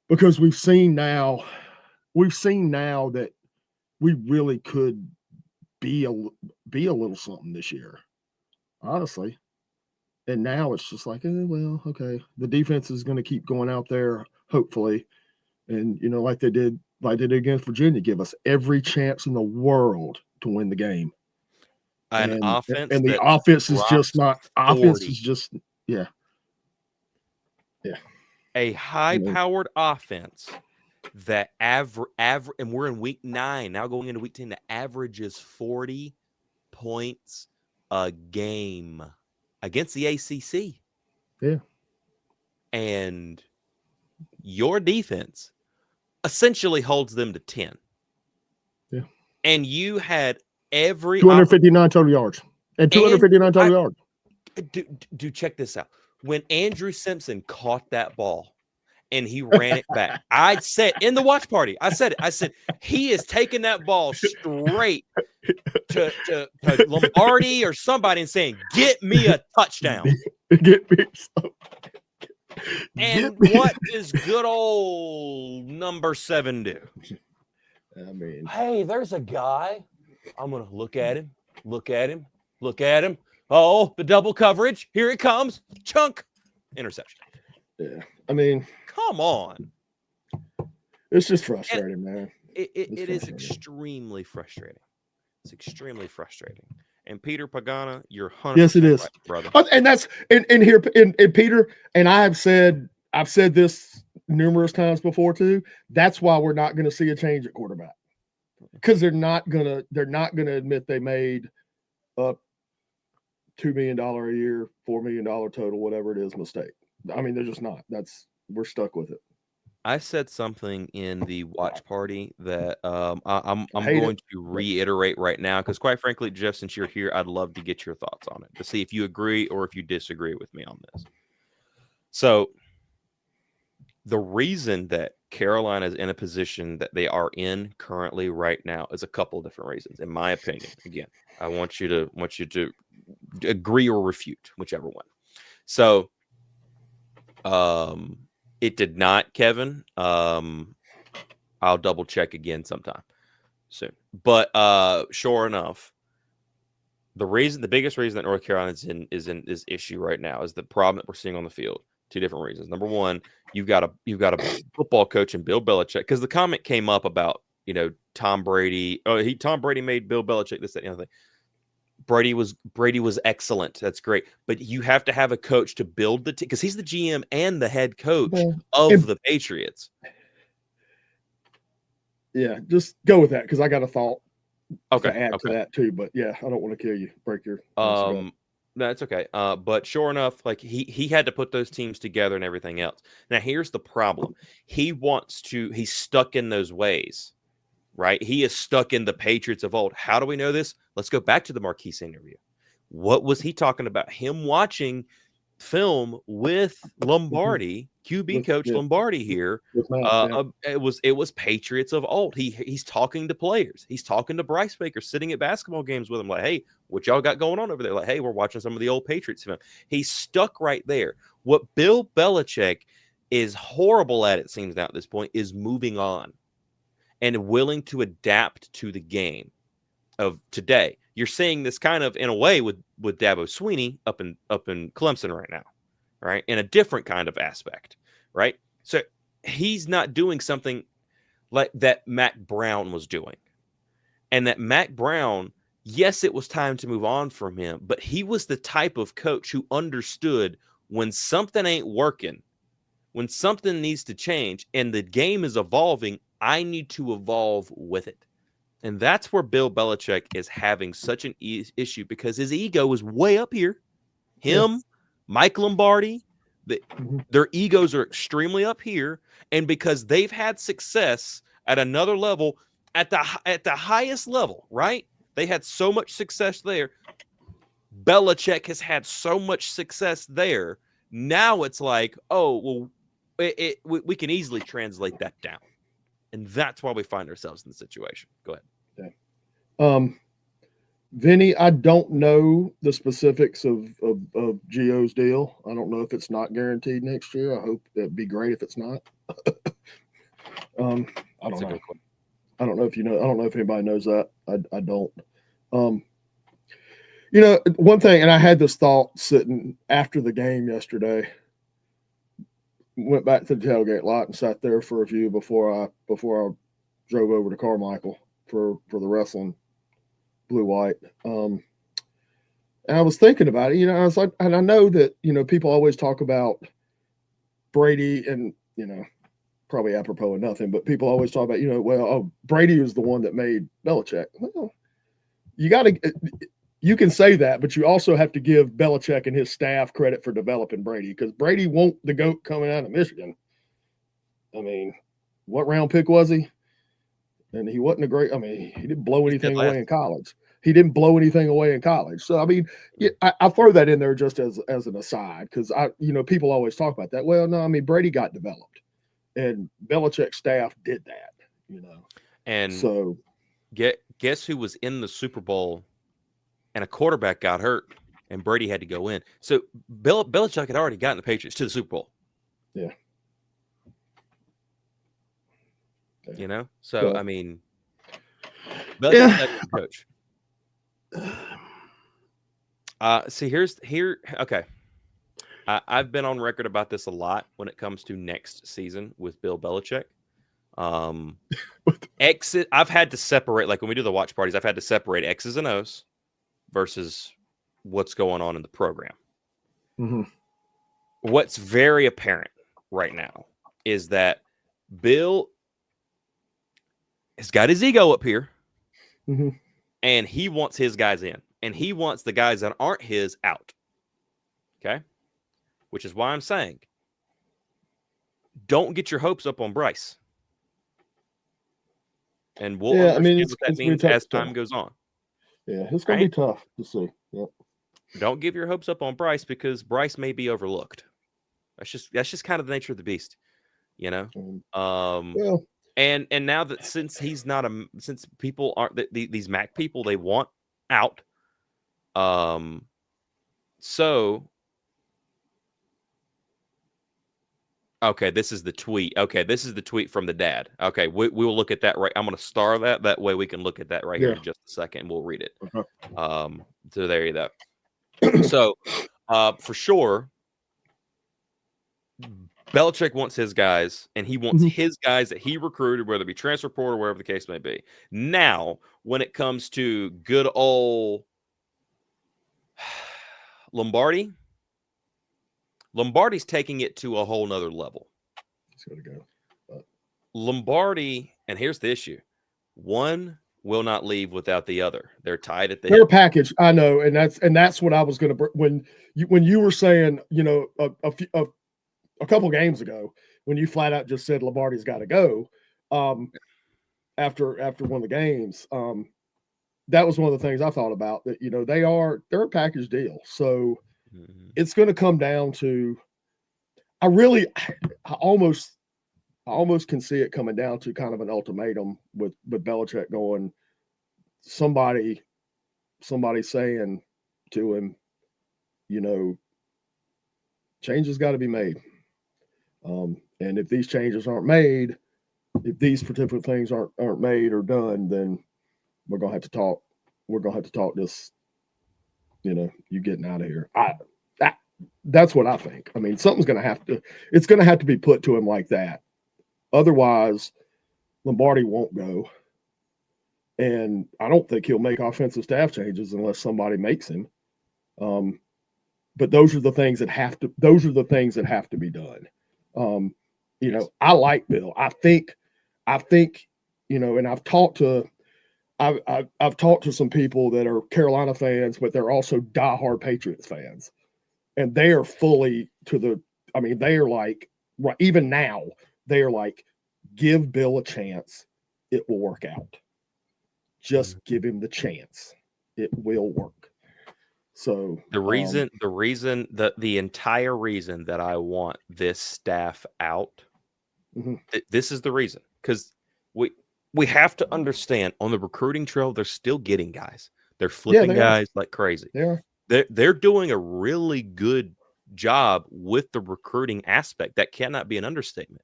S2: because we've seen now that we really could be a little something this year, honestly. And now it's just like, well, okay, the defense is going to keep going out there, hopefully, and like they did against Virginia, give us every chance in the world to win the game. And the offense is just not. 40. Offense is just yeah.
S1: A high-powered offense that and we're in week 9 now, going into week 10. The average is 40 points a game against the ACC.
S2: Yeah,
S1: and your defense essentially holds them to 10.
S2: Yeah,
S1: and you had every
S2: 259 total yards and 259 total yards.
S1: Do check this out. When Andrew Simpson caught that ball and he ran it back, I said in the watch party, I said he is taking that ball straight to Lombardi or somebody and saying, "Get me a touchdown."
S2: Get me some.
S1: And what does good old number 7 do?
S2: I mean,
S1: hey, there's a guy. I'm gonna look at him. Oh, the double coverage. Here it comes. Chunk. Interception.
S2: Yeah. I mean,
S1: come on.
S2: It's just frustrating, man.
S1: It is extremely frustrating. It's extremely frustrating. And Peter Pagana, you're 100%
S2: yes, it is,
S1: right, brother.
S2: And that's and here in Peter, and I've said this numerous times before too. That's why we're not going to see a change at quarterback, because they're not gonna admit they made a $2 million a year, $4 million total, whatever it is, mistake. I mean, they're just not. We're stuck with it.
S1: I said something in the watch party that I'm going to reiterate right now, because quite frankly, Jeff, since you're here, I'd love to get your thoughts on it, to see if you agree or if you disagree with me on this. So the reason that Carolina is in a position that they are in currently right now is a couple of different reasons, in my opinion. Again, I want you to agree or refute, whichever one. So it did not, Kevin. I'll double check again sometime soon. But sure enough, the biggest reason that North Carolina is in this issue right now is the problem that we're seeing on the field. 2 different reasons. Number one, you've got a football coach in Bill Belichick, because the comment came up about Tom Brady. Tom Brady made Bill Belichick this, that, and the other thing. Brady was excellent. That's great. But you have to have a coach to build the team, because he's the GM and the head coach of the Patriots.
S2: Yeah, just go with that, because I got a thought.
S1: Okay.
S2: To add to that too, but yeah, I don't want to kill you. Break your.
S1: No, it's okay. But sure enough, like he had to put those teams together and everything else. Now here's the problem. He's stuck in those ways. Right? He is stuck in the Patriots of old. How do we know this? Let's go back to the Marquise interview. What was he talking about? Him watching film with Lombardi, QB coach Lombardi here. It was Patriots of old. He's talking to players. He's talking to Bryce Baker, sitting at basketball games with him, like, hey, what y'all got going on over there? Like, hey, we're watching some of the old Patriots film. He's stuck right there. What Bill Belichick is horrible at, it seems now at this point, is moving on and willing to adapt to the game of today. You're seeing this kind of in a way with Dabo Swinney up in Clemson right now. right? In a different kind of aspect, right? So he's not doing something like that Mac Brown was doing. And that Mac Brown, yes, it was time to move on from him, but he was the type of coach who understood when something ain't working, when something needs to change and the game is evolving, I need to evolve with it. And that's where Bill Belichick is having such an issue because his ego is way up here. Him, Mike Lombardi, their egos are extremely up here. And because they've had success at another level, at the highest level, right? They had so much success there. Belichick has had so much success there. Now it's like, oh, well, we can easily translate that down. And that's why we find ourselves in the situation. Go ahead.
S2: Yeah. Vinny, I don't know the specifics of Gio's deal. I don't know if it's not guaranteed next year. I hope it'd be great if it's not. I don't know. I don't know if you know. I don't know if anybody knows that. I don't. One thing, and I had this thought sitting after the game yesterday. Went back to the tailgate lot and sat there for a few before I drove over to Carmichael for the wrestling blue white. And I was thinking about it. I was like, and I know that people always talk about Brady, and probably apropos of nothing, but people always talk about Brady is the one that made Belichick. Well, you can say that, but you also have to give Belichick and his staff credit for developing Brady, because Brady won't the GOAT coming out of Michigan. I mean, what round pick was he? And he wasn't he didn't blow anything away in college. He didn't blow anything away in college. So, I mean, I throw that in there just as an aside, because people always talk about that. Well, no, I mean, Brady got developed, and Belichick's staff did that,
S1: And
S2: so
S1: guess who was in the Super Bowl and a quarterback got hurt and Brady had to go in. So Belichick had already gotten the Patriots to the Super Bowl.
S2: Yeah.
S1: So I mean, Belichick's not a coach. Okay. I've been on record about this a lot when it comes to next season with Bill Belichick. I've had to separate, like when we do the watch parties, I've had to separate X's and O's versus what's going on in the program.
S2: Mm-hmm.
S1: What's very apparent right now is that Bill has got his ego up here, and he wants his guys in, and he wants the guys that aren't his out. Okay? Which is why I'm saying, don't get your hopes up on Bryce. And we'll understand what that means as time goes on.
S2: Yeah, it's going to be tough to see. Yep.
S1: Don't give your hopes up on Bryce, because Bryce may be overlooked. That's just kind of the nature of the beast, And now that since he's not since people aren't these Mac people, they want out. Okay, this is the tweet. Okay, this is the tweet from the dad. Okay, we will look at that right. I'm going to star that. That way we can look at that right here in just a second, and we'll read it. So there you go. So, for sure, Belichick wants his guys, and he wants his guys that he recruited, whether it be transfer portal or wherever the case may be. Now, when it comes to good old Lombardi's taking it to a whole nother level.
S2: It's going to go.
S1: Lombardi, and here's the issue: one will not leave without the other. They're tied at the
S2: hip. Package. I know, and that's what I was going to when you were saying, a couple games ago, when you flat out just said Lombardi's got to go, after one of the games, that was one of the things I thought about, that they're a package deal. So it's going to come down to, I almost can see it coming down to kind of an ultimatum with Belichick going, somebody saying to him, changes got to be made. And if these changes aren't made, if these particular things aren't made or done, then we're going to have to talk. We're going to have to talk this, you getting out of here. That's what I think. I mean, something's going to have to. It's going to have to be put to him like that. Otherwise, Lombardi won't go, and I don't think he'll make offensive staff changes unless somebody makes him. But those are the things that have to. Those are the things that have to be done. You know, I like Bill. I think, you know, and I've talked to some people that are Carolina fans, but they're also diehard Patriots fans, and they are fully to the. I mean, they are like, even now, they are like, give Bill a chance. It will work out. Just give him the chance. It will work. So
S1: the entire reason that I want this staff out, this is the reason, because we have to understand on the recruiting trail, they're still getting guys. They're flipping guys like crazy. They're doing a really good job with the recruiting aspect. That cannot be an understatement.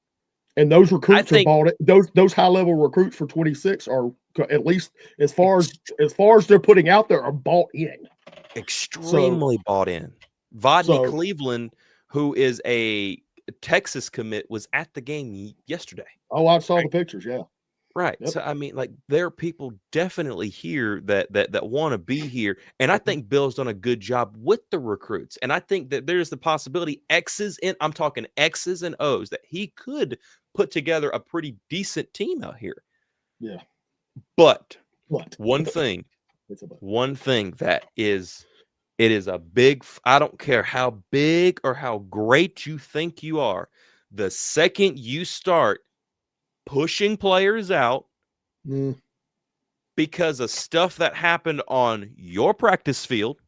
S2: And those recruits are bought it. Those high level recruits for 26 are, at least as far as they're putting out there, are bought in.
S1: Extremely bought in. Vodney Cleveland, who is a Texas commit, was at the game yesterday.
S2: Oh, I saw the pictures. Yeah.
S1: Right. Yep. So I mean, like, there are people definitely here that want to be here, and I think Bill's done a good job with the recruits. And I think that there's the possibility I'm talking X's and O's, that he could put together a pretty decent team out here.
S2: Yeah.
S1: But one thing that is, it is a big. I don't care how big or how great you think you are. The second you start pushing players out because of stuff that happened on your practice field,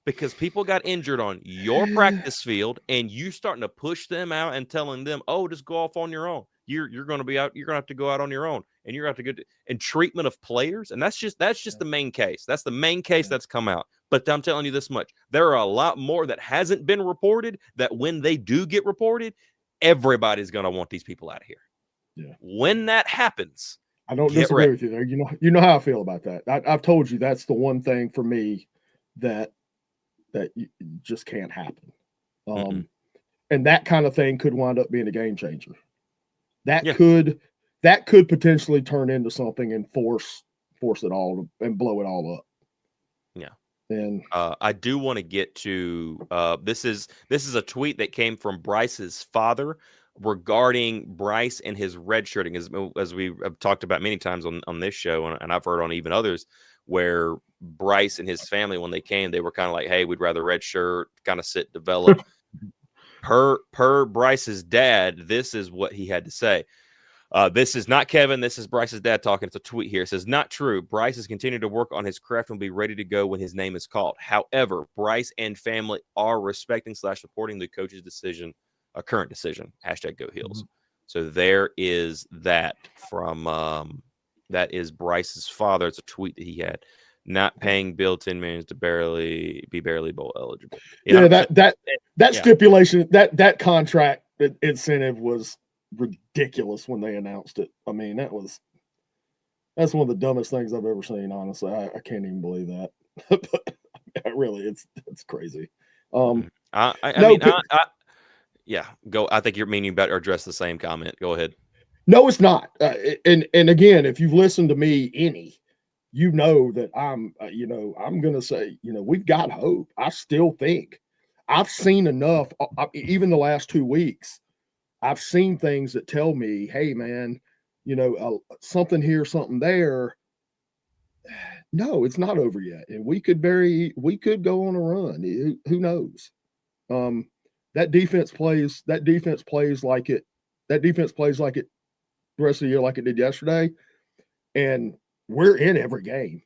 S1: because people got injured on your practice field, and you starting to push them out and telling them, oh, just go off on your own. You're going to be out. You're going to have to go out on your own, and you're going to have to go and treatment of players. And that's just the main case. That's the main case that's come out. But I'm telling you this much: there are a lot more that hasn't been reported, that when they do get reported, everybody's going to want these people out of here.
S2: Yeah.
S1: When that happens,
S2: I don't disagree with you there. You know how I feel about that. I've told you that's the one thing for me that just can't happen. And that kind of thing could wind up being a game changer. That could potentially turn into something and force it all and blow it all up.
S1: Yeah.
S2: And
S1: I do want to get to this is a tweet that came from Bryce's father regarding Bryce and his redshirting, as we have talked about many times on this show, and I've heard on even others, where Bryce and his family, when they came, they were kind of like, hey, we'd rather redshirt, kind of sit, develop. per Bryce's dad, this is what he had to say. This is not Kevin. This is Bryce's dad talking. It's a tweet here. It says, not true. Bryce is continuing to work on his craft and will be ready to go when his name is called. However, Bryce and family are respecting / supporting the coach's decision, a current decision, #GoHeels. So there is that from that is Bryce's father. It's a tweet that he had. Not paying Bill $10 million to be barely bowl eligible.
S2: That stipulation, that contract incentive was ridiculous when they announced it. I mean, that's one of the dumbest things I've ever seen. Honestly, I can't even believe that. But really, it's crazy.
S1: Go. I think you're meaning about or address the same comment. Go ahead.
S2: No, it's not. And again, if you've listened to me you know that I'm going to say, we've got hope. I still think I've seen enough, even the last 2 weeks, I've seen things that tell me, hey, man, something here, something there. No, it's not over yet. And we could go on a run. Who knows? That defense plays like it the rest of the year, like it did yesterday. And we're in every game.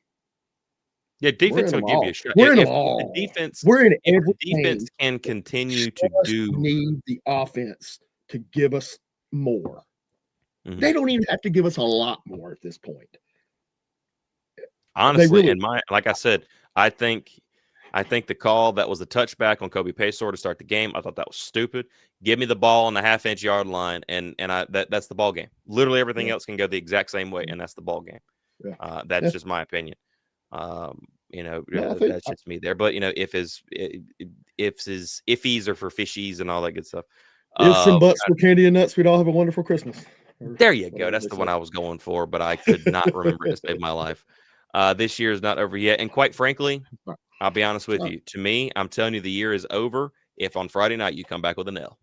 S1: Yeah, defense will give you a shot.
S2: We're in all.
S1: We're in every defense can continue to
S2: need the offense to give us more. They don't even have to give us a lot more at this point.
S1: Honestly, like I said, I think the call that was a touchback on Kobe Paysor to start the game, I thought that was stupid. Give me the ball on the half-inch yard line, and that's the ball game. Literally everything else can go the exact same way, and that's the ball game.
S2: Yeah.
S1: That's just my opinion. That's just me there. But if iffies are for fishies and all that good stuff.
S2: Ifs and buts for candy and nuts. We'd all have a wonderful Christmas.
S1: There you go. That's the one I was going for, but I could not remember it to save my life. This year is not over yet. And quite frankly, I'll be honest with you. To me, I'm telling you, the year is over if on Friday night you come back with an L.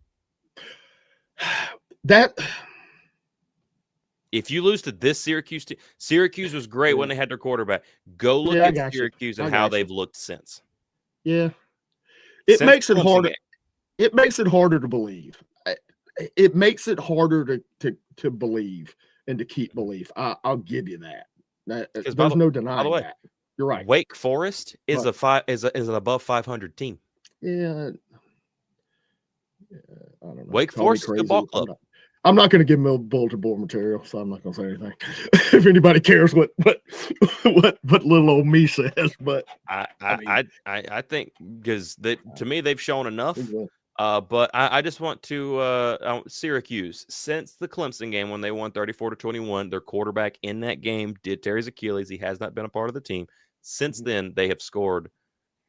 S1: If you lose to this Syracuse team, Syracuse was great when they had their quarterback. Go look at Syracuse and how they've looked since.
S2: Yeah. It makes it harder. It makes it harder to believe. It makes it harder to believe and to keep belief. I'll give you that. There's no denying that. You're right.
S1: Wake Forest is an above 500 team.
S2: Yeah. I don't know.
S1: Wake Forest is a ball club.
S2: I'm not going to give them a bulletin board material, so I'm not going to say anything. If anybody cares what little old me says, but
S1: I think because to me they've shown enough. But I just want to Syracuse, since the Clemson game when they won 34-21, their quarterback in that game did tear his Achilles. He has not been a part of the team. Since then, they have scored,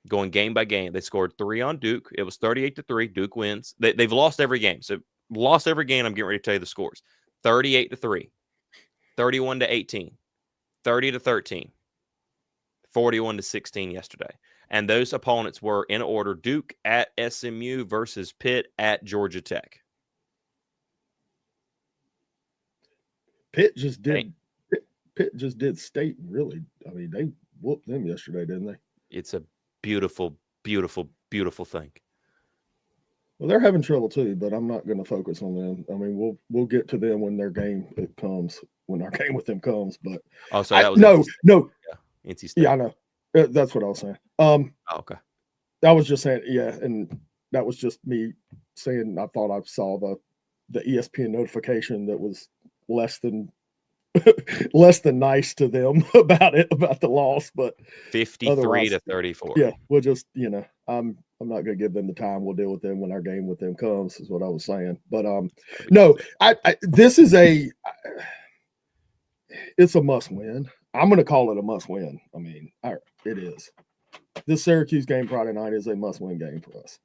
S1: going game by game. They scored 3 on Duke. It was 38-3. Duke wins. They've lost every game. So lost every game. I'm getting ready to tell you the scores. 38-3, 31-18, 30-13, 41-16 yesterday. And those opponents were in order: Duke at SMU versus Pitt at Georgia Tech.
S2: Pitt just did state, really. I mean, they whooped them yesterday, didn't they?
S1: It's a beautiful, beautiful, beautiful thing.
S2: Well, they're having trouble too, but I'm not going to focus on them. I mean, we'll get to them when their game comes, when our game with them comes. But
S1: that was
S2: no.
S1: Yeah, NC State.
S2: Yeah, I know. That's what I was saying.
S1: Okay.
S2: I was just saying, yeah, and that was just me saying I thought I saw the ESPN notification that was less than nice to them about the loss, but
S1: 53-34.
S2: Yeah, we'll just, I'm not going to give them the time. We'll deal with them when our game with them comes, is what I was saying. But no, this is it's a must win. I'm going to call it a must win. I mean, it is. This Syracuse game Friday night is a must win game for us.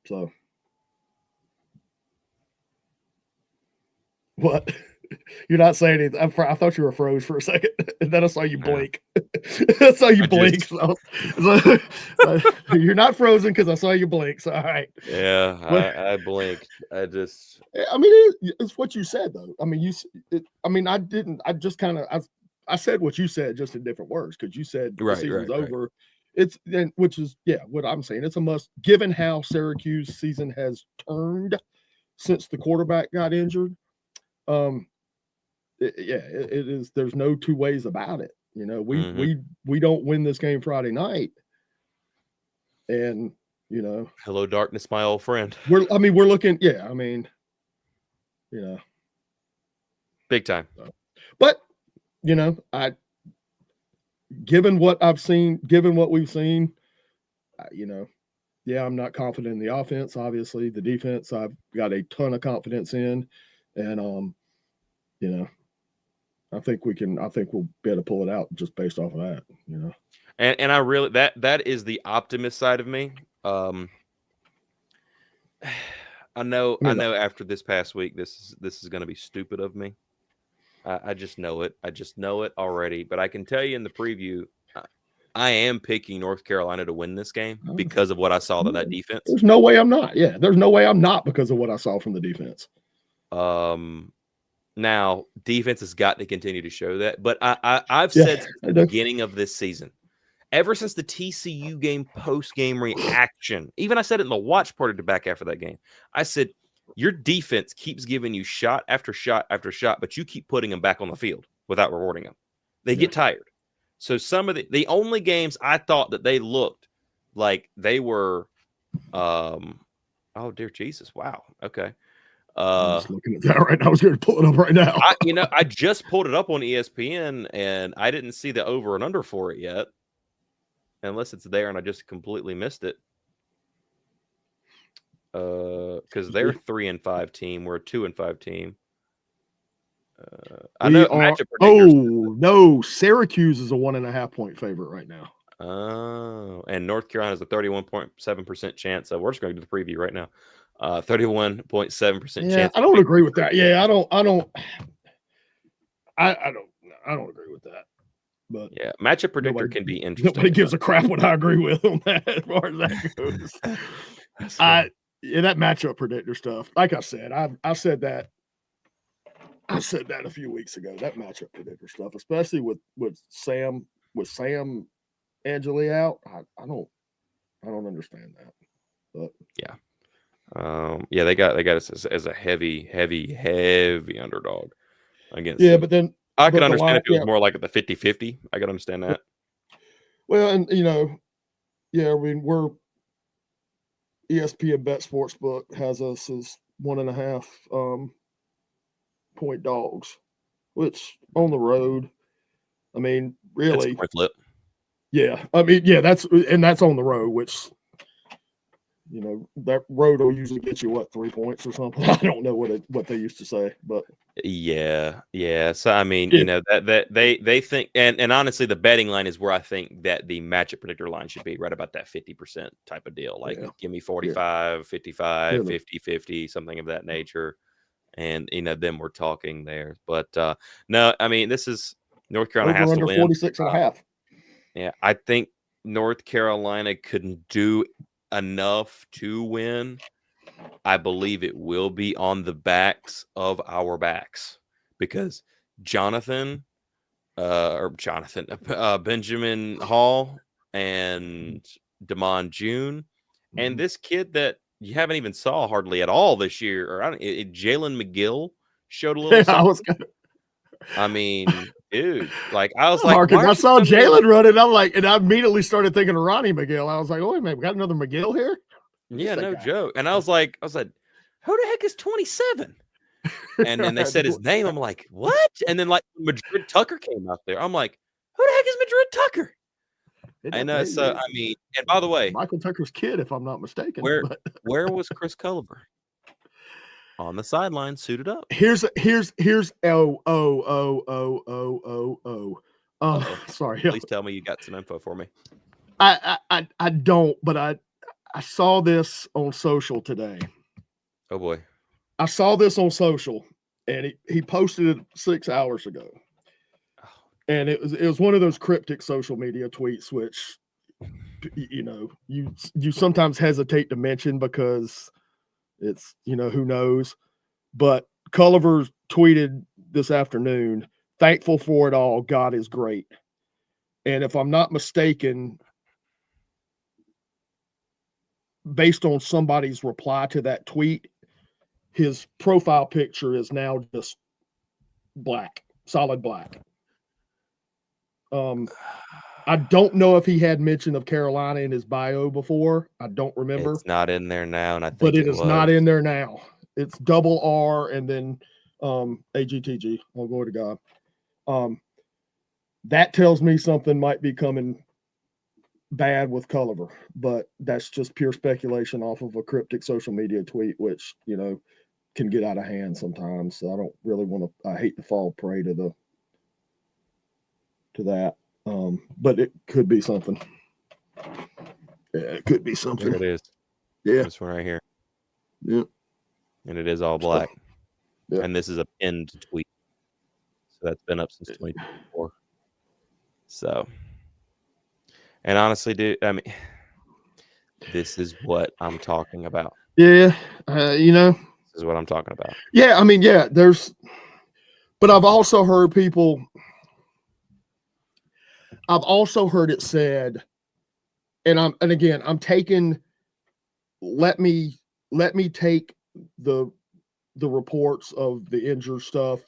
S2: So what? You're not saying anything. I thought you were froze for a second, and then I saw you blink. I saw you blink. So you're not frozen because I saw you blink. So all right.
S1: Yeah, I blinked. I
S2: mean, it's what you said though. I mean, I didn't. I just kind of. I said what you said, just in different words, because you said the season's over. It's which is what I'm saying. It's a must, given how Syracuse season has turned since the quarterback got injured. It is. There's no two ways about it. We don't win this game Friday night, and
S1: hello darkness, my old friend.
S2: We're looking. Yeah, I mean,
S1: big time.
S2: But given what I've seen, given what we've seen, I'm not confident in the offense. Obviously, the defense I've got a ton of confidence in, and I think we'll be able to pull it out just based off of that,
S1: And I really that is the optimist side of me. I know after this past week, this is going to be stupid of me. I just know it. I just know it already. But I can tell you in the preview, I am picking North Carolina to win this game because of what I saw in that defense.
S2: There's no way I'm not. Yeah, there's no way I'm not because of what I saw from the defense.
S1: Now, defense has got to continue to show that. But I've said since the beginning of this season, ever since the TCU game post-game reaction, even I said it in the watch party to back after that game, I said, your defense keeps giving you shot after shot after shot, but you keep putting them back on the field without rewarding them. They get tired. So some of the only games I thought that they looked like they were, oh, dear Jesus. Wow. Okay.
S2: I'm just looking at that right now. I was going to pull it up right now.
S1: I just pulled it up on ESPN, and I didn't see the over and under for it yet, unless it's there and I just completely missed it. Because they're a 3-5 team, we're a 2-5 team. I know.
S2: No, Syracuse is a 1.5 point favorite right now.
S1: Oh, and North Carolina has a 31.7% chance. We're just going to do the preview right now. 31.7%
S2: Yeah,
S1: chance.
S2: I don't agree with that. Yeah, I don't agree with that. But
S1: yeah, matchup predictor can be interesting.
S2: Nobody gives a crap what I agree with on that as far as that goes. That matchup predictor stuff. Like I said, I said that a few weeks ago. That matchup predictor stuff, especially with Sam Angeli out. I don't understand that. But
S1: yeah, they got us as a heavy underdog against
S2: yeah,
S1: them.
S2: but then
S1: I could understand if it was more like at the 50-50. I could understand that.
S2: Well, and yeah, I mean, we're ESPN Bet Sportsbook has us as 1.5 point dogs, which on the road, I mean, really,
S1: flip.
S2: Yeah, I mean, yeah, that's on the road, which that road will usually get you 3 points or something. I don't know what they used to say, but
S1: yeah. So I mean,
S2: yeah.
S1: that they think, and honestly, the betting line is where I think that the matchup predictor line should be, right about that 50% type of deal. Like, give me 45, 55, 50, 50, something of that nature. And then we're talking there. But no, I mean, this is North Carolina has to win.
S2: 46.5.
S1: Yeah, I think North Carolina couldn't do enough to win. I believe it will be on the backs of our backs because Benjamin Hall and Damon June, and this kid that you haven't even saw hardly at all this year, or Jalen McGill showed a little something. I mean, dude, like I was like,
S2: I saw Jalen running. I'm like, and I immediately started thinking of Ronnie McGill. I was like, oh wait a minute, we got another McGill here.
S1: Yeah, no joke. And I was like, who the heck is 27? And then they said his name. I'm like, what? And then like Madrid Tucker came out there. I'm like, who the heck is Madrid Tucker? I know. So I mean, and by the way,
S2: Michael Tucker's kid, if I'm not mistaken.
S1: Where was Chris Culliver? On the sideline, suited up.
S2: Here's sorry.
S1: Please tell me you got some info for me.
S2: I don't, but I saw this on social today.
S1: Oh boy.
S2: I saw this on social, and he posted it 6 hours ago. And it was one of those cryptic social media tweets, which you sometimes hesitate to mention because it's who knows. But Culliver tweeted this afternoon, "Thankful for it all. God is great." And if I'm not mistaken, based on somebody's reply to that tweet, his profile picture is now just black, solid black. I don't know if he had mention of Carolina in his bio before. I don't remember.
S1: It's not in there now, and I think
S2: but it is not in there now. It's double R and then AGTG. Oh, glory to God. That tells me something might be coming bad with Culliver, but that's just pure speculation off of a cryptic social media tweet, which can get out of hand sometimes. So I don't really want to. I hate to fall prey to that. But it could be something. Yeah, it could be something.
S1: There it is.
S2: Yeah,
S1: this one right here.
S2: Yep.
S1: And it is all black.
S2: Yep.
S1: And this is a pinned tweet. So that's been up since 2024. So, and honestly, dude, I mean, this is what I'm talking about.
S2: Yeah,
S1: This is what I'm talking about.
S2: Yeah, I mean, yeah, but I've also heard it said, and again, I'm taking, let me take the reports of the injured stuff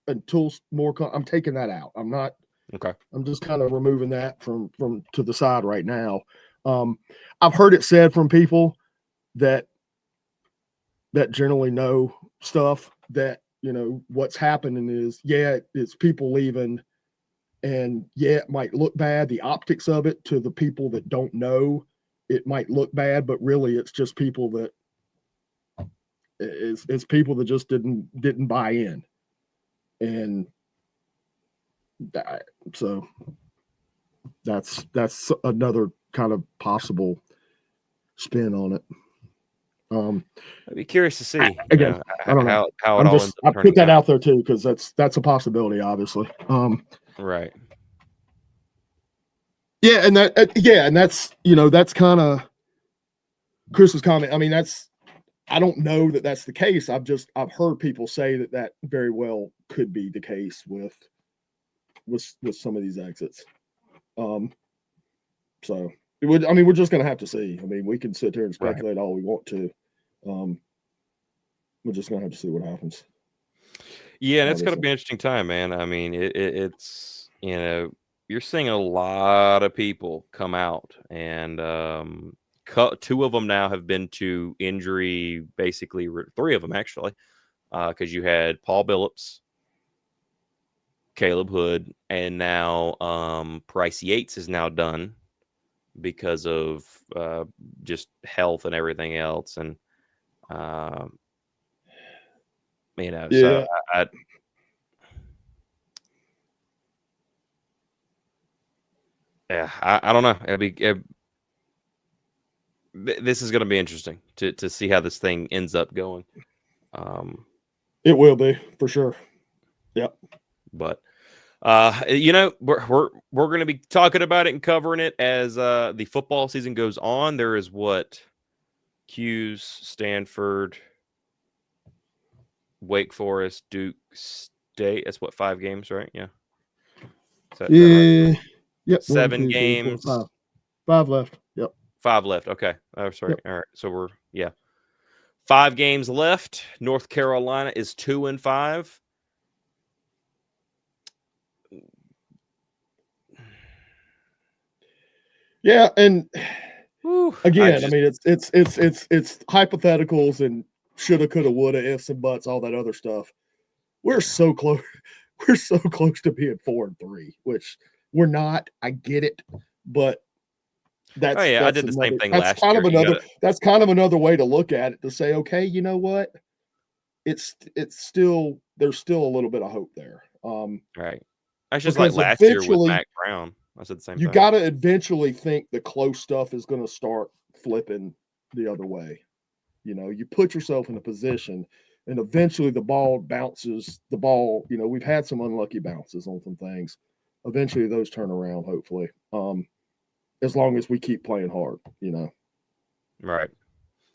S2: until more, I'm taking that out. I'm not,
S1: okay.
S2: I'm just kind of removing that from to the side right now. I've heard it said from people that generally know stuff that, what's happening is, it's people leaving, and it might look bad. The optics of it to the people that don't know, it might look bad, but really it's just people that it's people that just didn't buy in. And so That's another kind of possible spin on it.
S1: I'd be curious to see
S2: I don't know
S1: how it all ends
S2: I
S1: up turning
S2: put that
S1: out.
S2: out there too because that's a possibility, obviously.
S1: Right.
S2: Yeah, and that's that's kind of Chris's comment. I mean, I don't know that that's the case. I've heard people say that very well could be the case with some of these exits. So we're just going to have to see. I mean, we can sit here and speculate all we want to. We're just going to have to see what happens.
S1: Yeah, and it's going to be an interesting time, man. I mean, it's you're seeing a lot of people come out, and two of them now have been to injury, basically three of them actually, because you had Paul Billups, Caleb Hood, and now Price Yates is now done because of just health and everything else, and so I don't know. This is going to be interesting to see how this thing ends up going.
S2: It will be for sure. Yep.
S1: But we're going to be talking about it and covering it as the football season goes on. There is Q's, Stanford, Wake Forest, Duke State. That's 5 games, right? Yeah. Is that right?
S2: Yep.
S1: 7
S2: 1, 2, 3,
S1: games.
S2: 4, 5 left. Yep.
S1: 5 left. Okay. Oh, sorry. Yep. All right. So we're 5 games left. North Carolina is 2-5.
S2: Yeah, and again, I mean, it's hypotheticals and shoulda, coulda, woulda, ifs and buts, all that other stuff. We're so close. We're so close to being 4-3, which we're not. I get it, but that's
S1: I did the same thing last year.
S2: That's kind of another way to look at it, to say, okay, you know what? It's still, there's still a little bit of hope there.
S1: Right. That's just like last year with Mac Brown. I said the same thing.
S2: You got to eventually think the close stuff is going to start flipping the other way. You put yourself in a position, and eventually the ball bounces. We've had some unlucky bounces on some things. Eventually those turn around, hopefully. As long as we keep playing hard,
S1: Right.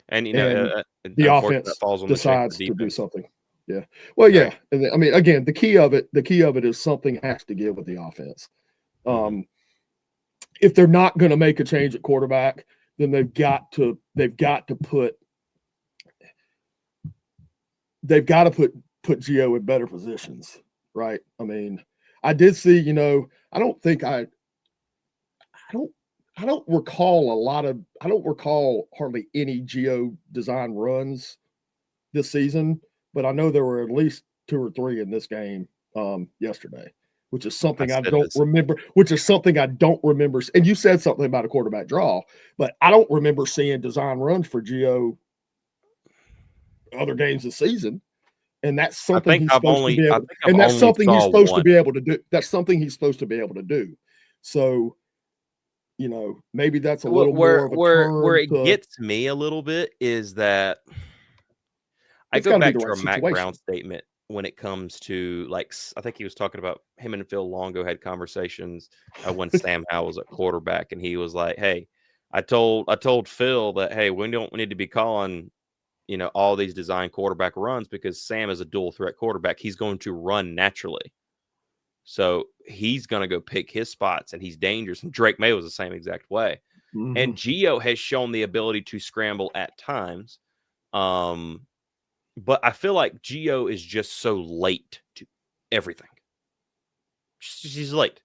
S1: And
S2: the offense
S1: falls on
S2: decides to do something. Yeah. Well, yeah. And I mean, again, the key of it is something has to give with the offense. If they're not going to make a change at quarterback, then they've got to put Gio in better positions, right? I mean, I did see, I don't recall hardly any Gio design runs this season, but I know there were at least 2 or 3 in this game yesterday, which is something I don't remember. And you said something about a quarterback draw, but I don't remember seeing design runs for Gio other games this season. And that's something he's supposed to be able. And that's something he's supposed to be able to do. That's something he's supposed to be able to do. So, maybe that's a little more of a
S1: where it gets me a little bit is that I go back to a Mac Brown statement when it comes to, like, I think he was talking about him and Phil Longo had conversations when Sam Howell was at quarterback, and he was like, "Hey, I told Phil that, hey, we don't need to be calling, all these design quarterback runs because Sam is a dual threat quarterback. He's going to run naturally. So he's going to go pick his spots, and he's dangerous." And Drake May was the same exact way. Mm-hmm. And Gio has shown the ability to scramble at times. But I feel like Gio is just so late to everything. He's late.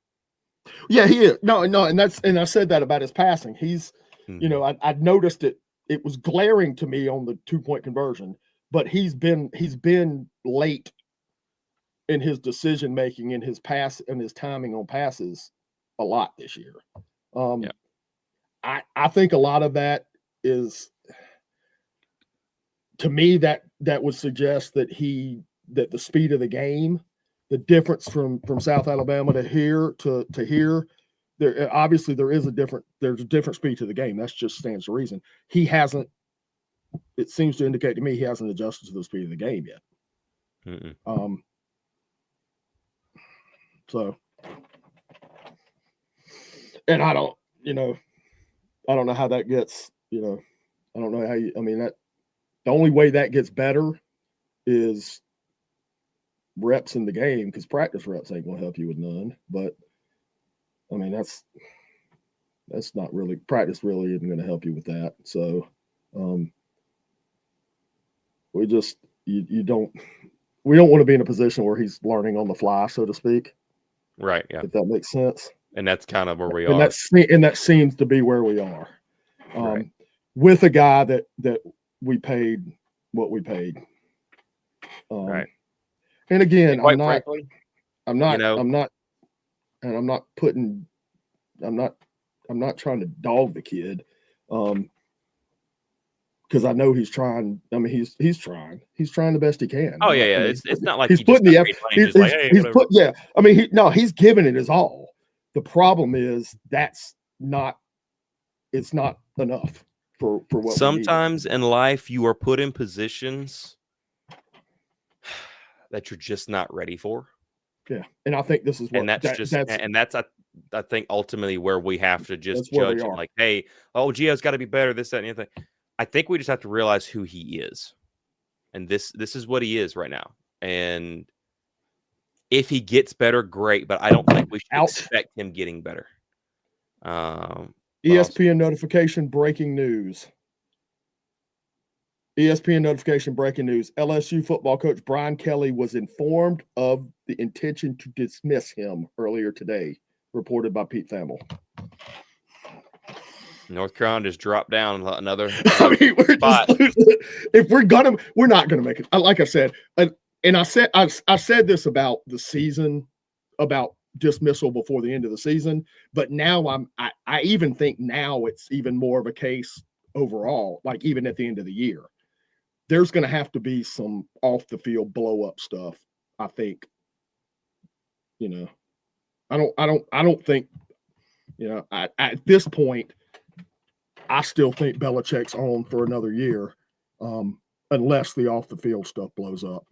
S2: Yeah, he is. No, and I said that about his passing. He's, I noticed it. It was glaring to me on the 2-point conversion, but he's been late in his decision making, in his pass and his timing on passes a lot this year. I think a lot of that is, to me, that would suggest that the speed of the game, the difference from South Alabama to here, there obviously there's a different speed to the game. That's just stands to reason. He hasn't. It seems to indicate to me he hasn't adjusted to the speed of the game yet. So, and I don't know how that gets. I don't know how you. I mean, that the only way that gets better is reps in the game, because practice reps ain't gonna help you with none. But I mean, that's not really practice. Really isn't going to help you with that. So, we just we don't want to be in a position where he's learning on the fly, so to speak.
S1: Right. Yeah.
S2: If that makes sense.
S1: And that's kind of where we
S2: are. And that seems to be where we are.
S1: Right.
S2: With a guy that we paid what we paid.
S1: Right.
S2: And again,
S1: and frankly,
S2: I'm not trying to dog the kid. Because I know he's trying. I mean, he's trying. He's trying the best he can.
S1: Oh yeah. It's not like
S2: he's putting the effort. I mean, he's giving it his all. The problem is it's not enough for what.
S1: Sometimes in life you are put in positions that you're just not ready for.
S2: Yeah, and I think this is what.
S1: And that's I think ultimately where we have to just judge him, like, hey, Gio's got to be better. This, that, and anything. I think we just have to realize who he is, and this is what he is right now. And if he gets better, great. But I don't think we should expect him getting better.
S2: ESPN notification: breaking news. ESPN notification: breaking news. LSU football coach Brian Kelly was informed of the intention to dismiss him earlier today, reported by Pete Thamel.
S1: North Carolina just dropped down another.
S2: I mean, we're not gonna make it. Like I said, and I said this about the season, about dismissal before the end of the season, but now I even think now it's even more of a case overall. Like even at the end of the year, there's going to have to be some off the field blow up stuff. I think. I don't think. At this point, I still think Belichick's on for another year, unless the off the field stuff blows up.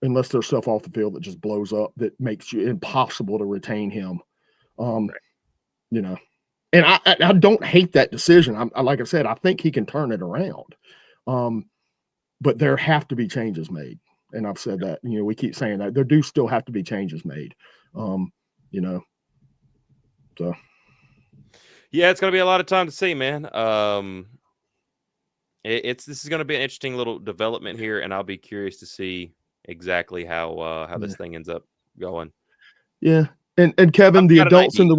S2: Unless there's stuff off the field that just blows up that makes you impossible to retain him. And I don't hate that decision. Like I said, I think he can turn it around. But there have to be changes made. And I've said that, we keep saying that there do still have to be changes made. So.
S1: Yeah, it's going to be a lot of time to see, man. This is going to be an interesting little development here, and I'll be curious to see exactly how this thing ends up going.
S2: Yeah, and Kevin, the adults in the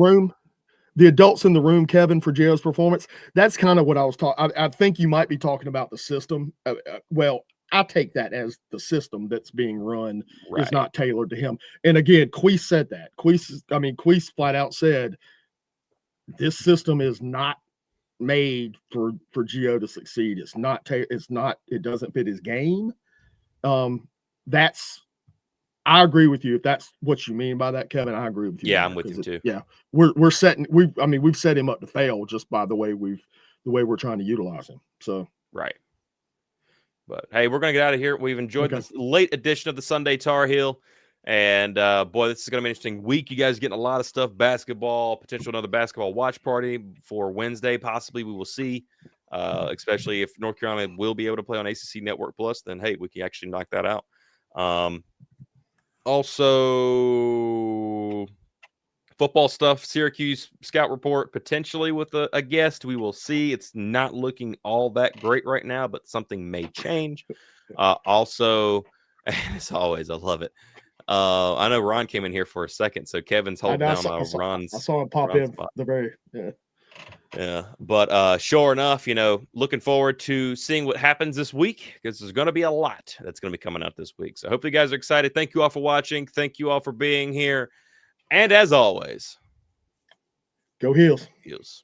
S2: room, Kevin, for Gio's performance, that's kind of what I was talking. I think you might be talking about the system. Well, I take that as the system that's being run is not tailored to him. And again, Queese said that. Queese flat out said, this system is not made for Gio to succeed. It's not. It doesn't fit his game. I agree with you. If that's what you mean by that, Kevin, I agree with you.
S1: Yeah, I'm with you too.
S2: Yeah, we've set him up to fail just by the way we're trying to utilize him. So
S1: right. But hey, we're gonna get out of here. We've enjoyed this late edition of the Sunday Tar Heel. And boy, this is going to be an interesting week. You guys getting a lot of stuff, basketball, potential another basketball watch party for Wednesday. Possibly we will see, especially if North Carolina will be able to play on ACC Network Plus, then, hey, we can actually knock that out. Also, football stuff, Syracuse scout report, potentially with a guest. We will see. It's not looking all that great right now, but something may change. Also, as always, I love it. I know Ron came in here for a second, so Kevin's holding down Ron's.
S2: I saw him pop in the very
S1: yeah. But sure enough, looking forward to seeing what happens this week, because there's going to be a lot that's going to be coming out this week. So hopefully you guys are excited. Thank you all for watching. Thank you all for being here. And as always,
S2: go Heels.
S1: Heels.